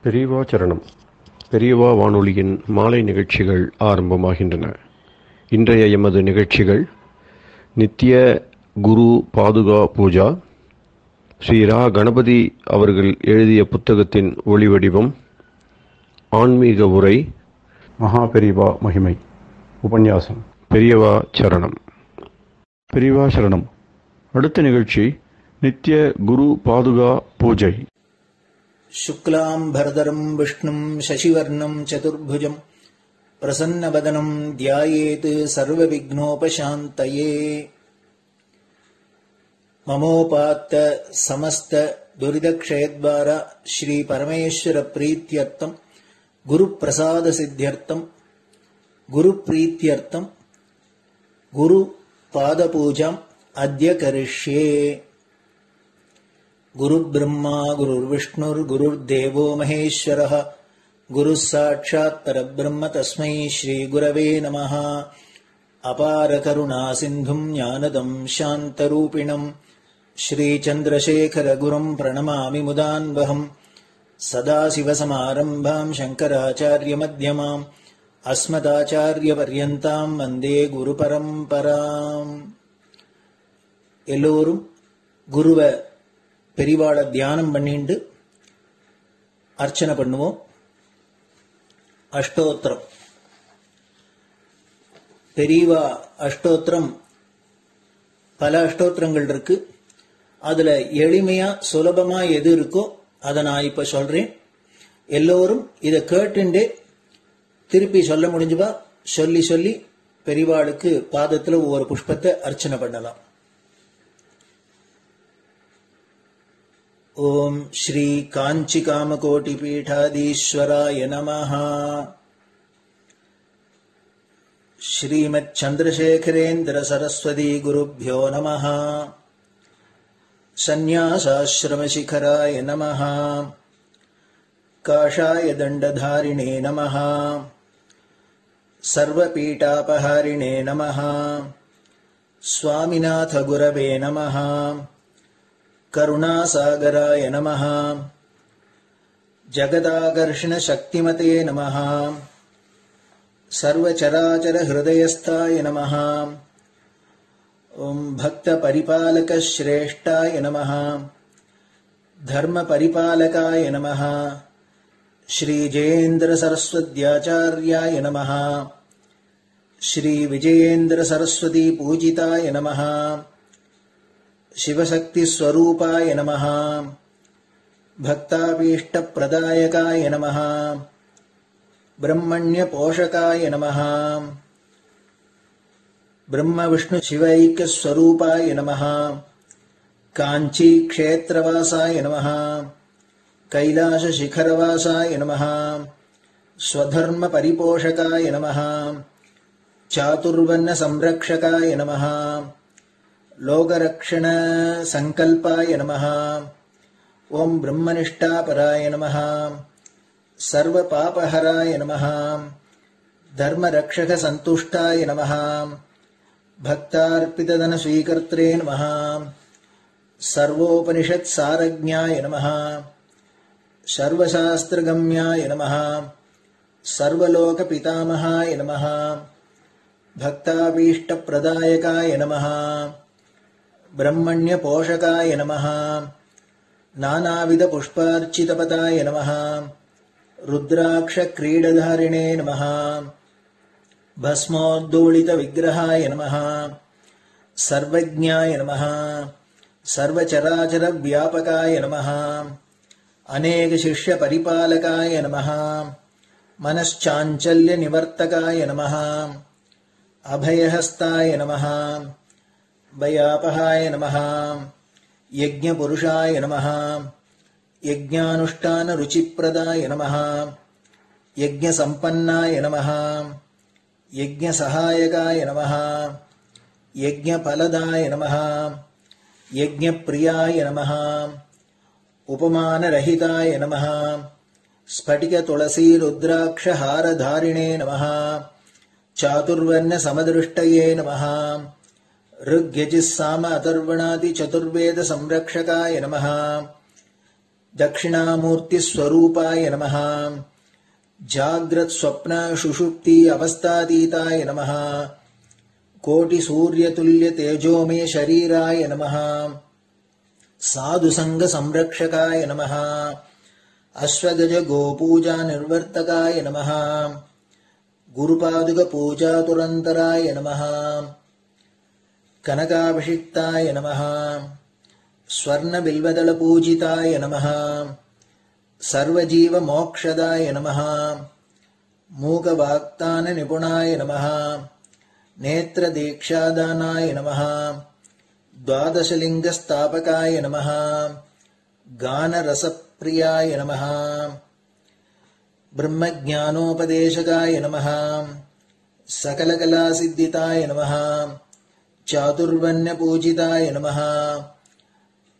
பெரியவா சரணம். பெரியவா வானொலியின் மாலை நிகழ்ச்சிகள் ஆரம்பமாகின்றன. இன்றைய எமது நிகழ்ச்சிகள் நித்திய குரு பாதுகா பூஜா, ஸ்ரீ ரா கணபதி அவர்கள் எழுதிய புத்தகத்தின் ஒளிவடிவம், ஆன்மீக உரை, மகா பெரியவா மகிமை, உபன்யாசம். பெரியவா சரணம். பெரியவா சரணம். அடுத்த நிகழ்ச்சி நித்திய குரு பாதுகா பூஜை. शुक्लाम्भरधरं विष्णुं शशिवर्णं चतुर्भुजं प्रसन्नवदनं ध्यायेत् सर्वविघ्नोपशान्तये। ममोपात्त समस्त दुरितक्षयद्वार श्री परमेश्वर प्रीत्यर्थं गुरुप्रसाद सिद्ध्यर्थं गुरुप्रीत्यर्थं गुरुपादपूजाम् अद्य करिष्ये। गुरुर्ब्रह्मा गुरुर्विष्णुर्गुरुर्देवो महेश्वरः गुरुः साक्षात् परब्रह्म तस्मै श्रीगुरवे नमः। अपारकरुणा सिन्धुं ज्ञानदं शान्तरूपिणं श्रीचन्द्रशेखरगुरुं प्रणमामि मुदान्वहम्। सदाशिवसमारम्भां शङ्कराचार्यमध्यमाम् अस्मदाचार्यपर्यन्तां वन्दे गुरुपरम्पराम्. எல்லோரும் குருவ பெரிவாள தியானம் பண்ணிண்டு அர்ச்சனை பண்ணுவோம். அஷ்டோத்திரம். பெரியவா அஷ்டோத்திரம் பல அஷ்டோத்திரங்கள் இருக்கு. அதுல எளிமையா சுலபமா எது இருக்கோ அதை நான் இப்ப சொல்றேன். எல்லோரும் இதை கேட்டுண்டே திருப்பி சொல்ல முடிஞ்சுபா சொல்லி சொல்லி பெரிவாளுக்கு பாதத்துல ஒவ்வொரு புஷ்பத்தை அர்ச்சனை பண்ணலாம். ओम श्री कांची कामकोटि पीठाधीश्वराय नमः। श्रीमत् चंद्रशेखरेन्द्र सरस्वती गुरुभ्यो नमः। संन्यासाश्रम शिखराय नमः। काषाय दंडधारिणे नमः। सर्वपीठापहारिणे नमः। स्वामिनाथ गुरवे नमः। करुणासागराय नमः। जगदाकर्षण शक्तिमते नमः। सर्वचराचर हृदयस्थाय नमः। ओम भक्त परिपालक श्रेष्ठाय नमः। धर्म परिपालकाय नमः। श्री जयेन्द्र सरस्वत्याचार्याय नमः। श्री विजयेन्द्र सरस्वती पूजिताय नमः। शिवशक्ति स्वरूपाय नमः। भक्ताभीष्ट प्रदायकाय नमः। ब्रह्मण्य पोषकाय नमः। ब्रह्म विष्णु शिवैक्य स्वरूपाय नमः। कांची क्षेत्रवासाय नमः। कैलाश शिखरवासाय नमः। स्वधर्म परिपोषकाय नमः। चातुर्वर्ण संरक्षकाय नमः। लोकरक्षण संकल्पाय नमः। ओम ब्रह्मनिष्ठापराय नमः। सर्वपापहराय नमः। धर्मरक्षक संतुष्टाय नमः। भक्तार्पितधन स्वीकर्त्रे नमः। सर्वोपनिषत् सारज्ञाय नमः। सर्वशास्त्रगम्याय नमः। सर्वलोक पितामहाय नमः। भक्ताभीष्ट प्रदायकाय नमः। ब्रह्मण्य पोषकाय नमः। नानाविध पुष्पार्चितपदाय नमः। रुद्राक्ष क्रीडधारिणे नमः। भस्मोद्दोलित विग्रहाय नमः। सर्वज्ञाय नमः। सर्वचराचर व्यापकाय नमः। अनेक शिष्य परिपालकाय नमः। मनश्चाञ्चल्य निवर्तकाय नमः। अभयहस्ताय नमः। भयापहाय नमः। यज्ञपुरुषाय नमः। यज्ञानुष्ठान रुचिप्रदाय नमः। यज्ञसम्पन्नाय नमः। यज्ञसहायकाय नमः। यज्ञफलदाय नमः। यज्ञप्रियाय नमः। उपमानरहिताय नमः। स्फटिक तुलसी रुद्राक्ष हारधारिणे नमः। चातुर्वर्ण समदृष्टये नमः। ऋग्यजुस्साम अथर्वणादि चतुर्वेद संरक्षकाय नमः। தட்சிணாமூர்த்தி ஸ்வரூபாய நமஹ. ஜாக்ரத் ஸ்வப்ன சுஷுப்தி அவஸ்தாதீதாய நமஹ. கோட்டி சூரிய துல்லிய தேஜோமே ஷரீராய நமஹ. சாது சங்க சம்ரக்ஷகாய நமஹ. அஸ்வகஜ கோபூஜா நிர்வர்த்தகாய நமஹ. குருபாதுக பூஜா துரந்தராய நமஹ. கனகாபிஷிக்தாய நமஹ. ஸ்வர்ண பில்வதள பூஜிதாய நமஹ. சர்வஜீவ மோக்ஷதாய நமஹ. மூக வாக்தான நிபுணாய நமஹ. நேத்ர தீக்ஷாதானாய நமஹ. द्वादशलिंग स्थापकाय नमः. गान रसप्रियाय नमः. ब्रह्मज्ञानोपदेशकाय नमः. सकलकलासिद्धिताय नमः. चातुर्वण्यपूजिताय नमः.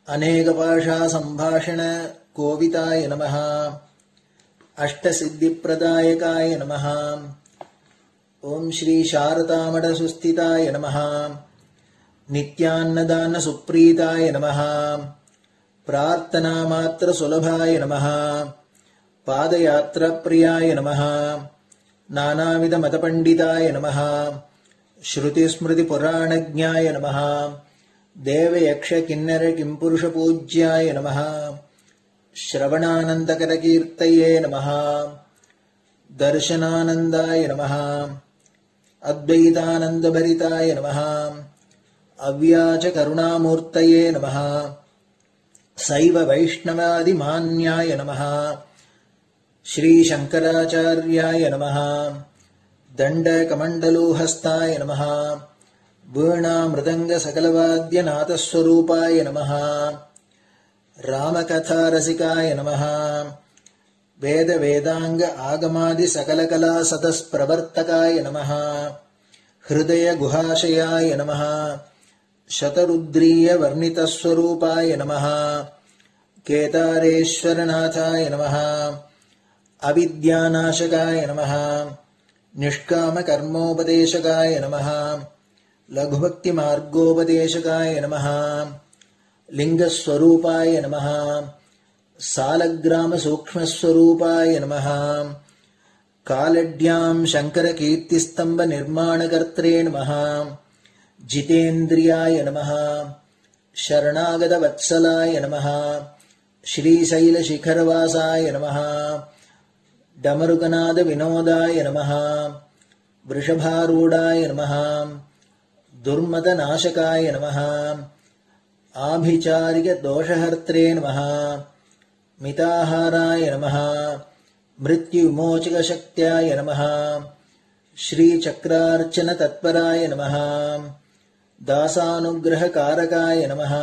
अनेकभाषा संभाषण कोविताय नमः. अष्टसिद्धिप्रदायकाय नमः. ओम श्री शारदामठ सुस्थिताय नमः. नित्यान्नदान सुप्रीताय नमः. प्रार्थना मात्र सुलभाय नमः. पादयात्रा प्रियाय नमः. नानाविध मतपंडिताय नमः. श्रुति स्मृति पुराणज्ञाय नमः. देव यक्ष किन्नर किंपुरुष पूज्याय नमः. श्रवणानंदकर कीर्तये नमः. दर्शनानंदाय नमः. अद्वैतानंद भरिताय नमः. अव्याच करुणामूर्तये नमः. शैव वैष्णवादि मान्याय नमः. श्री शंकराचार्याय नमः. दंड कमंडलूहस्ताय नमः. वीणा मृदंग सकलवाद्य नाथस्वरूपाय नमः. रामकथा रसिकाय नमः. वेद वेदांग आगमादि सकलकला सतस्प्रवर्तकाय नमः. हृदय गुहाशयाय नमः. शतरुद्रीय वर्णितस्वरूपाय नमः. केदारेश्वरनाथाय नमः. अविद्यानाशकाय नमः. निष्काम कर्मोपदेशकाय नमः. लघुभक्ति मार्गोपदेशकाय नमः. लिंगस्वरूपाय नमः. सालग्राम सूक्ष्मस्वरूपाय नमः. कालड्यां शंकर कीर्तिस्तंभ निर्माणकर्त्रे नमः. जितेन्द्रियाय नमः. शरणागत वत्सलाय नमः. श्रीशैल शिखरवासाय नमः. डमरुकनाद विनोदाय नमः. वृषभारूढ़ाय नमः. दुर्मद नाशकाय नमः. आभिचारिक दोषहर्त्रे नमः. मिताहाराय नमः. मृत्युविमोचक शक्त्याय नमः. श्री चक्रार्चन तत्पराय नमः. दासानुग्रह कारकाय नमः.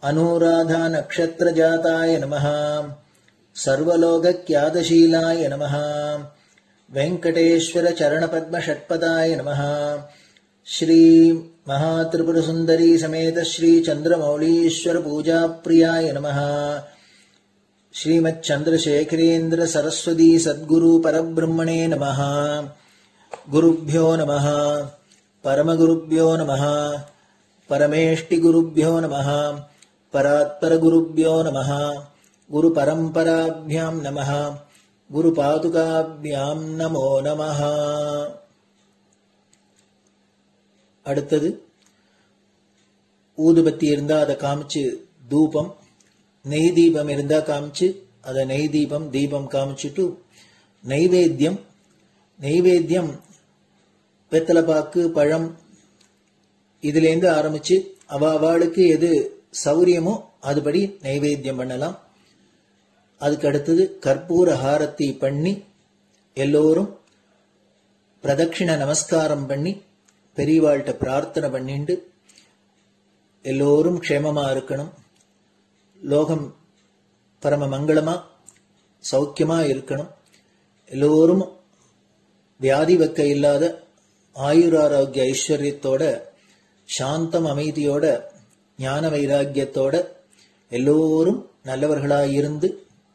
अनुराधा नक्षत्र जाताय नमः. सर्वलोक ख्यातशीलाय नमः. वेंकटेश्वर चरण पद्म षट्पदाय नमः. श्री महात्रिपुर सुंदरी समेत श्री चंद्रमौलीश्वर पूजा प्रियाय नमः. श्रीमच्चंद्रशेखरेन्द्र सरस्वती सद्गुरु परब्रह्मणे नमः. गुरुभ्यो नमः. परमगुरुभ्यो नमः. परमेष्टिगुरुभ्यो नमः. परात्परगुरुभ्यो नमः. गुरुपरम्पराभ्यां नमः. गुरुपादुकाभ्यां नमो नमः. அடுத்தது ஊதுபத்தி இருந்தா அதை காமிச்சு தூபம், நெய் தீபம் இருந்தா காமிச்சு அதை நெய் தீபம் தீபம் காமிச்சுட்டு நைவேத்தியம் நைவேத்தியம் வெத்தலைப்பாக்கு பழம் இதுலேருந்து ஆரம்பிச்சு அவளுக்கு எது சௌரியமோ அதுபடி நைவேத்தியம் பண்ணலாம். அதுக்கு அடுத்தது கற்பூர ஹாரத்தி பண்ணி எல்லோரும் பிரதட்சிண நமஸ்காரம் பண்ணி பெரியவாள்கிட்ட பிரார்த்தனை பண்ணிண்டு எல்லோரும் க்ஷேமமா இருக்கணும், லோகம் பரம மங்களமா சௌக்கியமா இருக்கணும், எல்லோரும் வியாதி வெக்க இல்லாத ஆயுராரோக்கிய ஐஸ்வர்யத்தோட சாந்தம் அமைதியோட ஞான வைராக்கியத்தோட எல்லோரும் நல்லவர்களாயிருந்து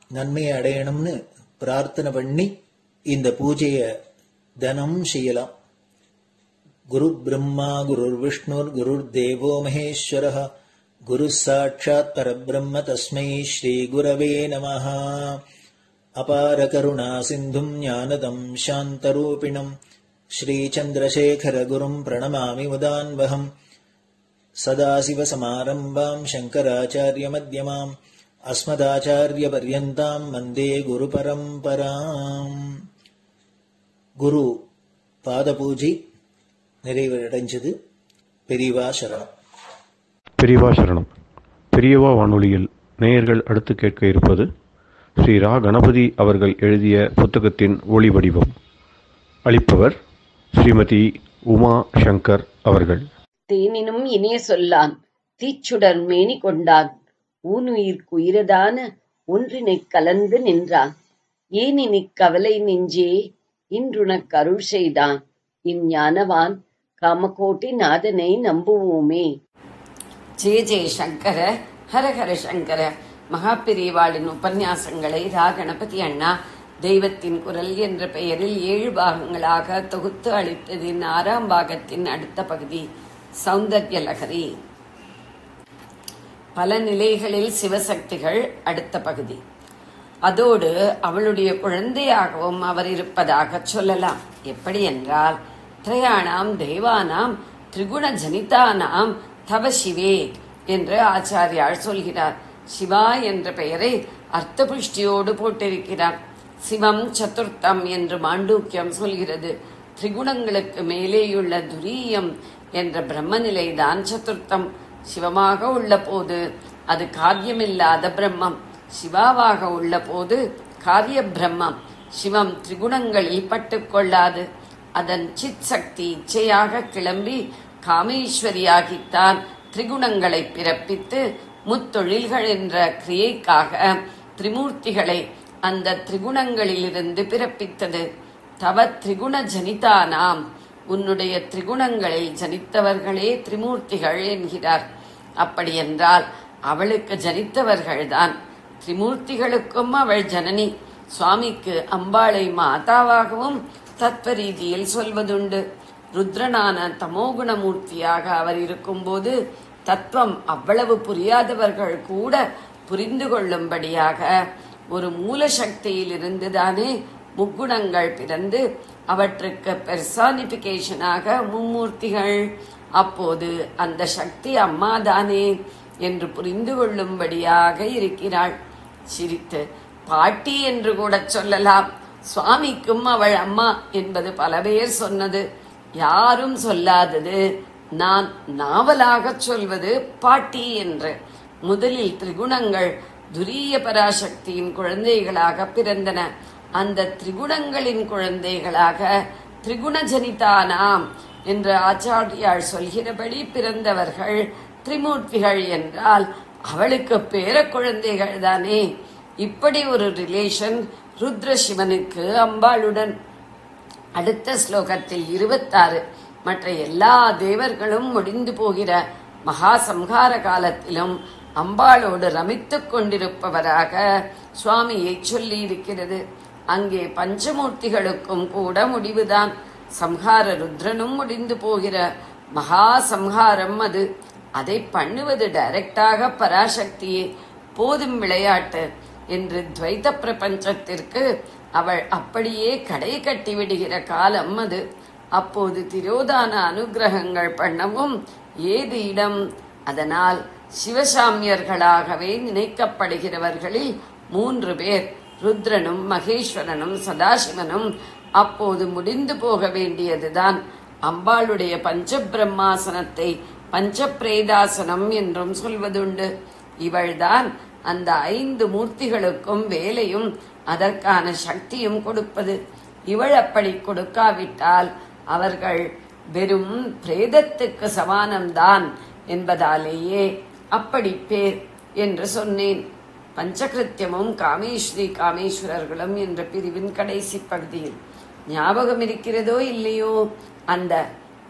நன்மையை அடையணும்னு பிரார்த்தனை பண்ணி இந்த பூஜையை தினம் செய்யலாம். குரு பிரம்மா குரு விஷ்ணுர் குரு தேவோ மகேஸ்வரः गुरुः साक्षात् परब्रह्म तस्मै श्रीगुरवे नमः। अपारकरुणासिन्धुम् ज्ञानदम् शान्तरूपिणम् श्रीचन्द्रशेखरगुरुम् प्रणमामि मुदान्वहम्। सदाशिवसमारम्भाम् शङ्कराचार्यमध्यमाम् अस्मदाचार्यपर्यन्ताम् वन्दे गुरुपरम्पराम्. குரு பாதபூஜை நிறைவடைஞ்சது. பெரியவா சரணம். பெரியவா சரணம். பெரியவா வானொலியில் நேயர்கள் அடுத்து கேட்க இருப்பது ஸ்ரீ ரா கணபதி அவர்கள் எழுதிய புத்தகத்தின் ஒளி வடிவம். அளிப்பவர் ஸ்ரீமதி உமா சங்கர் அவர்கள். தேனினும் இனிய சொல்லான் தீச்சுடர் மேனி கொண்டான் ஊனுயிர்க்குயிரதான ஒன்றினைக் கலந்து நின்றான் ஏனினிக் கவலை நெஞ்சே இன்றுனக் அருள் செய்தான் இஞ்ஞானவான் காமகோட்டி நாதனை நம்புவோமே. ஜெய ஜெய சங்கர, ஹரஹர சங்கர. மகாபெரிவாளின் உபன்யாசங்களை ரா கணபதி அண்ணா தெய்வத்தின் குரல் என்ற பெயரில் 7 பாகங்களாக தொகுத்து அளித்ததின் 6ஆம் பாகத்தின் அடுத்த பகுதி சௌந்தர்ய லகரி. பல நிலைகளில் சிவசக்திகள் அடுத்த பகுதி. அதோடு அவளுடைய குழந்தையாகவும் அவர் இருப்பதாக சொல்லலாம். எப்படி என்றால், திரையாணாம் தேவானாம் திரிகுண ஜனிதானாம் தவ சிவே என்று ஆச்சாரியால் சொல்கிறார். சிவா என்ற பெயரை அர்த்த புஷ்டியோடு போட்டிருக்கிறார். சிவம் சதுர்த்தம் என்று மாண்டூக்கியம் சொல்கிறது. திரிகுணங்களுக்கு மேலேயுள்ள துரியம் என்ற பிரம்மநிலைதான் சதுர்த்தம். சிவமாக உள்ள போது அது காரியமில்லாத பிரம்மம், சிவாவாக உள்ள போது காரிய பிரம்மம். சிவம் திரிகுணங்களில் பட்டுக்கொள்ளாது. அதன் சித் சக்தி இச்சையாக கிளம்பி காமேஸ்வரியாகித்தான் திரிகுணங்களை பிறப்பித்து முத்தொழில்கள் என்ற கிரியைக்காக திரிமூர்த்திகளை அந்த திரிகுணங்களிலிருந்து பிறப்பித்தது. தவ திரிகுண ஜனிதானாம், உன்னுடைய திரிகுணங்களில் ஜனித்தவர்களே திரிமூர்த்திகள் என்கிறார். அப்படியென்றால் அவளுக்கு ஜனித்தவர்கள்தான். திரிமூர்த்திகளுக்கும் அவள் ஜனனி. சுவாமிக்கு அம்பாளை மாதாவாகவும் தத்துவ ரீதியில் சொல்வதுண்டு. ருத்ரனான தமோகுணமூர்த்தியாக அவர் இருக்கும்போது தத்துவம் அவ்வளவு புரியாதவர்கள் கூட புரிந்து கொள்ளும்படியாக ஒரு மூல சக்தியில் இருந்துதானே முக்குணங்கள் பிறந்து அவற்றுக்கு பெர்சானிபிகேஷனாக மும்மூர்த்திகள். அப்போது அந்த சக்தி அம்மாதானே என்று புரிந்து கொள்ளும்படியாக இருக்கிறாள். சிரித்து பாட்டி என்று கூட சொல்லலாம். சுவாமிக்கும் அவள் அம்மா என்பது பல பேர் சொன்னது. யாரும் சொல்லாதது நான் நாவலாக சொல்வது பாட்டி என்று. முதலில் திரிகுணங்கள் துரிய பராசக்தியின் குழந்தைகளாக பிறந்தன. அந்த திரிகுணங்களின் குழந்தைகளாக திரிகுணஜனிதானாம் என்று ஆச்சாரியால் சொல்கிறபடி பிறந்தவர்கள் திரிமூர்த்திகள் என்றால் அவளுக்கு பேர குழந்தைகள் தானே. இப்படி ஒரு ரிலேஷன் ருத்ர சிவனுக்கு அம்பாளுடன். அடுத்த ஸ்லோகத்தில் 26 மற்ற எல்லா தேவர்களும் முடிந்து போகிற மகா சம்ஹார காலத்திலும் அம்பாளோடு ரமித்துக் கொண்டிருப்பவராக சுவாமியை சொல்லி இருக்கிறது. அங்கே பஞ்சமூர்த்திகளுக்கும் கூட முடிவுதான். சம்ஹார ருத்ரனும் முடிந்து போகிற மகா சம்ஹாரம் அது. அதை பண்ணுவது டைரக்டாக பராசக்தியே. போதும் விளையாட்டு என்று துவைத பிரபஞ்சத்திற்கு அவள் அப்படியே கடை கட்டி விடுகிற காலம் அது. அப்போது திரோதான அனுகிரகங்கள் பண்ணவும் ஏது இடம்? அதனால் சிவசாமியர்களாகவே நினைக்கப்படுகிறவர்களில் 3 பேர், ருத்ரனும் மகேஸ்வரனும் சதாசிவனும் அப்போது முடிந்து போக வேண்டியதுதான். அம்பாளுடைய பஞ்சபிரம்மாசனத்தை பஞ்சபிரேதாசனம் என்றும் சொல்வதுண்டு. இவள்தான் அந்த 5 மூர்த்திகளுக்கும் வேலையும் அதற்கான சக்தியும் கொடுப்பது. இவள் அப்படி கொடுக்காவிட்டால் அவர்கள் வெறும் பிரேதத்துக்கு சமானம்தான் என்பதாலேயே அப்படி பேர் என்று சொன்னேன். பஞ்சகிருத்தியமும் காமேஸ்வரி காமேஸ்வரர்களும் என்ற பிரிவின் கடைசி பகுதியில் ஞாபகம் இருக்கிறதோ இல்லையோ, அந்த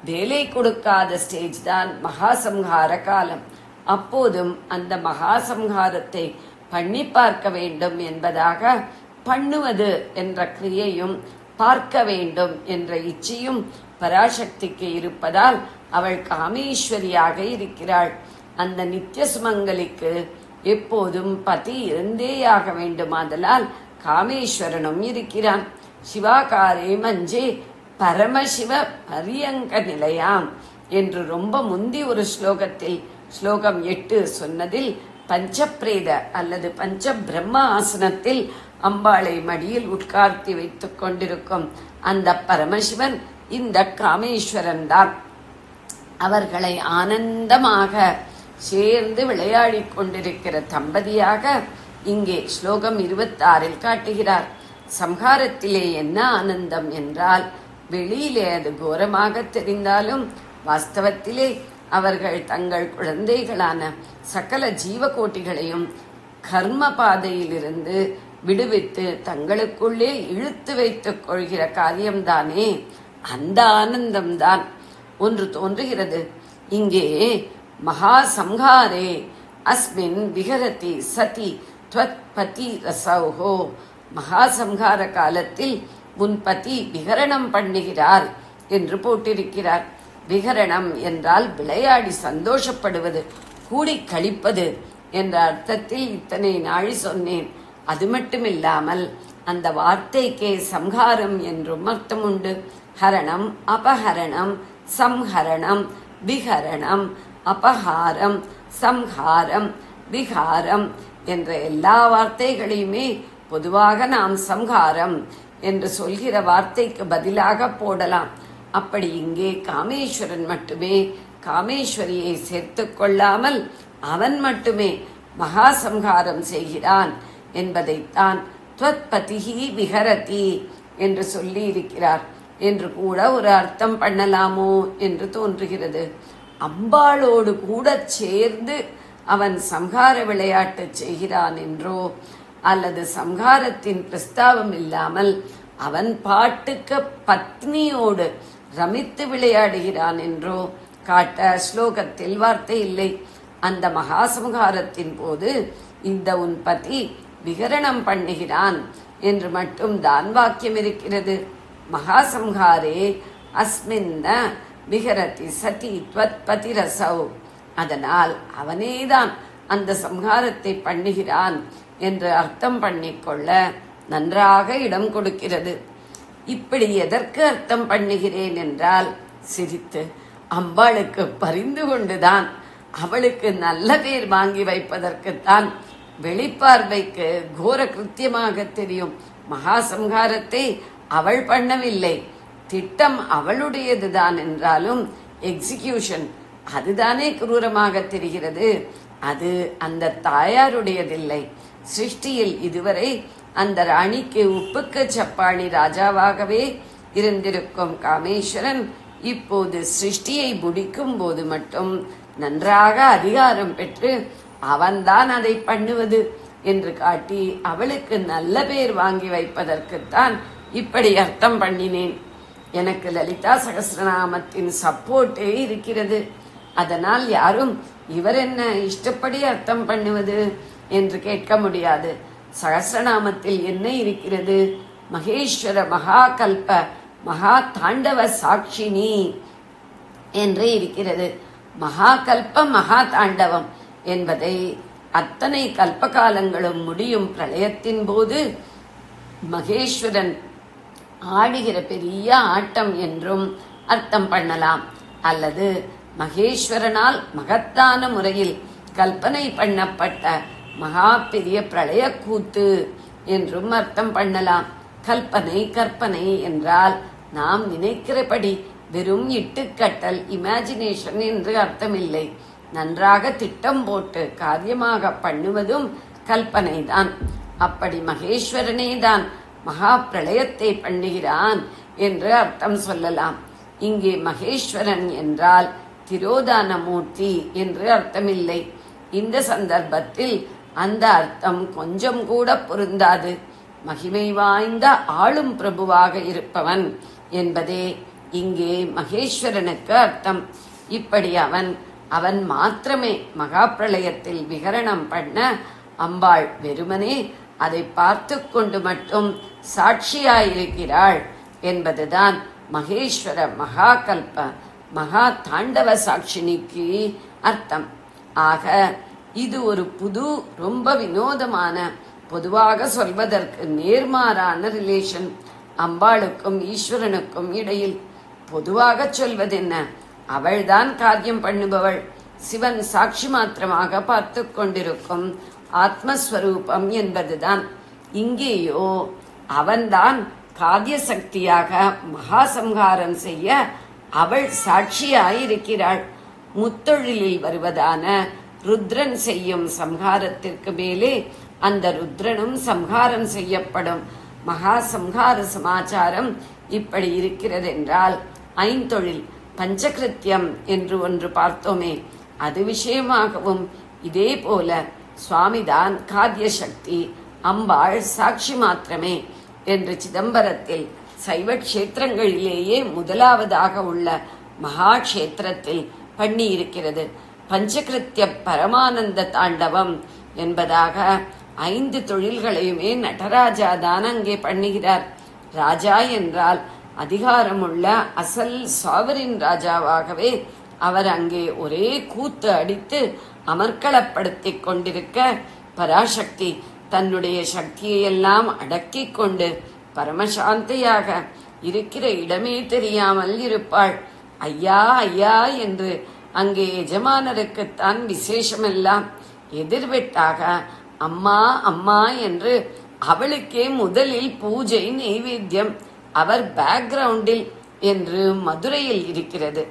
வேலை கொடுக்காத ஸ்டேஜ் தான் மகாசம்ஹார காலம். அப்போதும் அந்த மகாசம்ஹாரத்தை பண்ணி பார்க்க வேண்டும் என்பதாக பண்ணுவது என்ற கிரியையும் பார்க்க வேண்டும் என்ற இச்சையும் பராசக்திக்கு இருப்பதால் அவள் காமேஸ்வரியாக இருக்கிறாள். அந்த நித்திய சுமங்கலிக்கு எப்போதும் பதி இருந்தேயாக வேண்டுமாதலால் காமேஸ்வரனும் இருக்கிறான். சிவாகாரே மஞ்சே பரமசிவ பரியங்க நிலையாம் என்று ரொம்ப முந்தி ஒரு ஸ்லோகத்தில் ஸ்லோகம் 8 சொன்னதில் பஞ்சப்பிரேத அல்லது பஞ்ச பிரம்ம ஆசனத்தில் அம்பாளை மடியில் உட்கார்த்தி வைத்துக் கொண்டிருக்கும் அந்த பரமசிவன் இந்த காமேஸ்வரன் தான். அவர்களை ஆனந்தமாக சேர்ந்து விளையாடிக் கொண்டிருக்கிற தம்பதியாக இங்கே ஸ்லோகம் 26 காட்டுகிறார். சம்ஹாரத்திலே என்ன ஆனந்தம் என்றால், வெளியிலே அது கோரமாக தெரிந்தாலும் வாஸ்தவத்திலே அவர்கள் தங்கள் குழந்தைகளான சகல ஜீவகோட்டிகளையும் கர்ம பாதையிலிருந்து விடுவித்து தங்களுக்குள்ளே இழுத்து வைத்துக் கொள்கிற காரியம்தானே. அந்த ஆனந்தம்தான் ஒன்று தோன்றுகிறது. இங்கே மகா சம்ஹாரே அஸ்மின் விஹரதி சதி த்வத் பதி ரசௌஹோ. மகா சம்ஹார காலத்தில் உன் பதி விஹரணம் பண்ணுகிறார் என்று போட்டிருக்கிறார். விஹரணம் என்றால் விளையாடி சந்தோஷப்படுவது, கூடி கழிப்பது என்ற அர்த்தத்தில் இத்தனை நாழி சொன்னேன். அது மட்டுமில்லாமல் அந்த வார்த்தைக்கே சம்ஹாரம் என்றும் அர்த்தம் உண்டு. ஹரணம், அபஹரணம், சம்ஹரணம், விஹரணம், அபஹாரம், சம்ஹாரம், விஹாரம் என்ற எல்லா வார்த்தைகளையுமே பொதுவாக நாம் சம்ஹாரம் என்று சொல்கிற வார்த்தைக்கு பதிலாக போடலாம். அப்படி இங்கே காமேஸ்வரன் மட்டுமே காமேஸ்வரியை சேர்த்து கொள்ளாமல் அவன் மட்டுமே மகா சம்ஹாரம் செய்கிறான் என்பதைத்தான் த்வத்பதிஹி விஹரதி என்று சொல்லி இருக்கிறார் என்று கூட ஒரு அர்த்தம் பண்ணலாமோ என்று தோன்றுகிறது. அம்பாளோடு கூட சேர்ந்து அவன் சம்ஹார விளையாட்டு செய்கிறான் என்றோ, அல்லது சம்ஹாரத்தின் பிரஸ்தாபம் இல்லாமல் அவன் பாட்டுக்கு பத்னியோடு ரமித்து விளையாடுகிறான் என்றோ காட்ட ஸ்லோகத்தில் வார்த்தை இல்லை. அந்த மகாசம்ஹாரத்தின் போது இந்த உன் பதி விகரணம் பண்ணுகிறான் என்று மட்டும் தான் வாக்கியம் இருக்கிறது. மகாசம்ஹாரே அஸ்மின்ன விஹரதி சதி த்வத் பதிரசௌ. அதனால் அவனேதான் அந்த சம்ஹாரத்தை பண்ணுகிறான் என்று அர்த்தம் பண்ணிக்கொள்ள நன்றாக இடம் கொடுக்கிறது. இப்படி எதற்கு அர்த்தம் பண்ணுகிறேன் என்றால், சிரித்து அம்பாளுக்கு பரிந்து கொண்டுதான், அவளுக்கு நல்ல பேர் வாங்கி வைப்பதற்குத்தான். வெளிப்பார்வைக்கு கோர கிருத்தியமாக தெரியும் மகாசம்ஹாரத்தை அவள் பண்ணவில்லை, திட்டம் அவளுடையதுதான் என்றாலும் எக்ஸிகியூஷன் அதுதானே குரூரமாக தெரிகிறது. அது அந்த தாயாருடையதில்லை. சிருஷ்டியில் இதுவரை அந்த ராணிக்கு உப்புக்கு சப்பாணி ராஜாவாகவே இருந்திருக்கும் காமேஸ்வரன் இப்போது சிருஷ்டியை முடிக்கும் போது மட்டும் நன்றாக அதிகாரம் பெற்று அவன்தான் அதை பண்ணுவது என்று காட்டி அவளுக்கு நல்ல பேர் வாங்கி வைப்பதற்குத்தான் இப்படி அர்த்தம் பண்ணினேன். எனக்கு லலிதா சகஸ்ரநாமத்தின் சப்போர்ட்டே இருக்கிறது. அதனால் யாரும் இவர் என்ன இஷ்டப்படி அர்த்தம் பண்ணுவது என்று கேட்க முடியாது. சகஸ்ரநாமத்தில் என்ன இருக்கிறது? மகேஸ்வர மகாகல்ப மகா தாண்டவ சாட்சினி என்று இருக்கிறது. மகாகல்ப மகா தாண்டவம் என்பதை அத்தனை கல்பகாலங்களும் முடியும் பிரளயத்தின் போது மகேஸ்வரன் ஆடுகிற பெரிய ஆட்டம் என்றும் அர்த்தம் பண்ணலாம். அல்லது மகேஸ்வரனால் மகத்தான முறையில் கல்பனை பண்ணப்பட்ட மகா பெரிய பிரளய கூத்து என்றும் அர்த்தம் பண்ணலாம். கல்பனை கற்பனை என்றால் நாம் நினைக்கிறபடி வெறும் இட்டுக்கட்டல் இமேஜினேஷன் என்று அர்த்தமில்லை. நன்றாக திட்டம் போட்டு காரியமாக பண்ணுவதும் கல்பனை தான். அப்படி மகேஸ்வரனே தான் மகா பிரளயத்தை பண்ணுகிறான் என்று அர்த்தம் சொல்லலாம். இங்கே மகேஸ்வரன் என்றால் திரோதான மூர்த்தி என்று அர்த்தமில்லை. இந்த சந்தர்ப்பத்தில் அந்த அர்த்தம் கொஞ்சம் கூட பொருந்தாது. மகிமை வாய்ந்த ஆளும் பிரபுவாக இருப்பவன் என்பதே இங்கே மகேஸ்வரனுக்கு அர்த்தம். இப்படி அவன் மாத்திரமே மகா பிரளயத்தில் விகரணம் பண்ண அம்பாள் வெறுமனே அதை பார்த்து கொண்டு மட்டும் சாட்சியாயிருக்கிறாள் என்பதுதான் மகேஸ்வர மகாகல்ப மகா தாண்டவ சாட்சினிக்கு அர்த்தம். ஆக இது ஒரு ரொம்ப வினோதமான, பொதுவாக சொல்வதற்கு நேர்மாறான ரிலேஷன் அம்பாளுக்கும் ஈஸ்வரனுக்கும் இடையில். பொதுவாக சொல்வதென்ன, அவள்தான் காரியம் பண்ணுபவள், சிவன் சாட்சி மாத்திரமாக பார்த்து கொண்டிருக்கும் ஆத்மஸ்வரூபம் என்பதுதான். இங்கேயோ அவன்தான் காரிய சக்தியாக மகாசம்ஹாரம் செய்ய அவள் சாட்சியாயிருக்கிறாள். முத்தொழிலில் வருவதான ருத்ரன் செய்யும் சம்ஹாரத்திற்கு மேலே அந்த ருத்ரனும் சம்ஹாரம் செய்யப்படும் மகா சம்ஹார சமாச்சாரம் இப்படி இருக்கிறது என்றால், ஐந்தொழில் பஞ்சகிருத்தியம் என்று ஒன்று பார்த்தோமே, அது விஷயமாகவும் இதே போல சுவாமிதான் காரிய சக்தி, அம்பாள் சாட்சி மாத்திரமே என்று சிதம்பரத்தில் சைவ கஷேத்திரங்களிலேயே முதலாவதாக உள்ள மகா கஷேத்திரத்தில் பண்ணி இருக்கிறது. பஞ்சகிருத்திய பரமானந்த தாண்டவம் என்பதாக 5 தொழில்களையுமே நடராஜா தான் அங்கே பண்ணுகிறார். ராஜா என்றால் அதிகாரமுள்ள அசல் சாவரின் ராஜாவாகவே அவர் அங்கே ஒரே கூத்து அடித்து அமர்க்களப்படுத்திக் கொண்டிருக்க, பராசக்தி தன்னுடைய சக்தியையெல்லாம் அடக்கிக் கொண்டு பரமசாந்தையாக இருக்கிற இடமே தெரியாமல் இருப்பாள். ஐயா ஐயா என்று அங்கே எஜமானருக்குத்தான் விசேஷமெல்லாம். எதிர்வெட்டாக அம்மா அம்மா என்று அவளுக்கே முதலில் பூஜை நெய்வேத்தியம் அவர் பேக்ரவுண்டில் என்று மதுரையில் இருக்கிறது.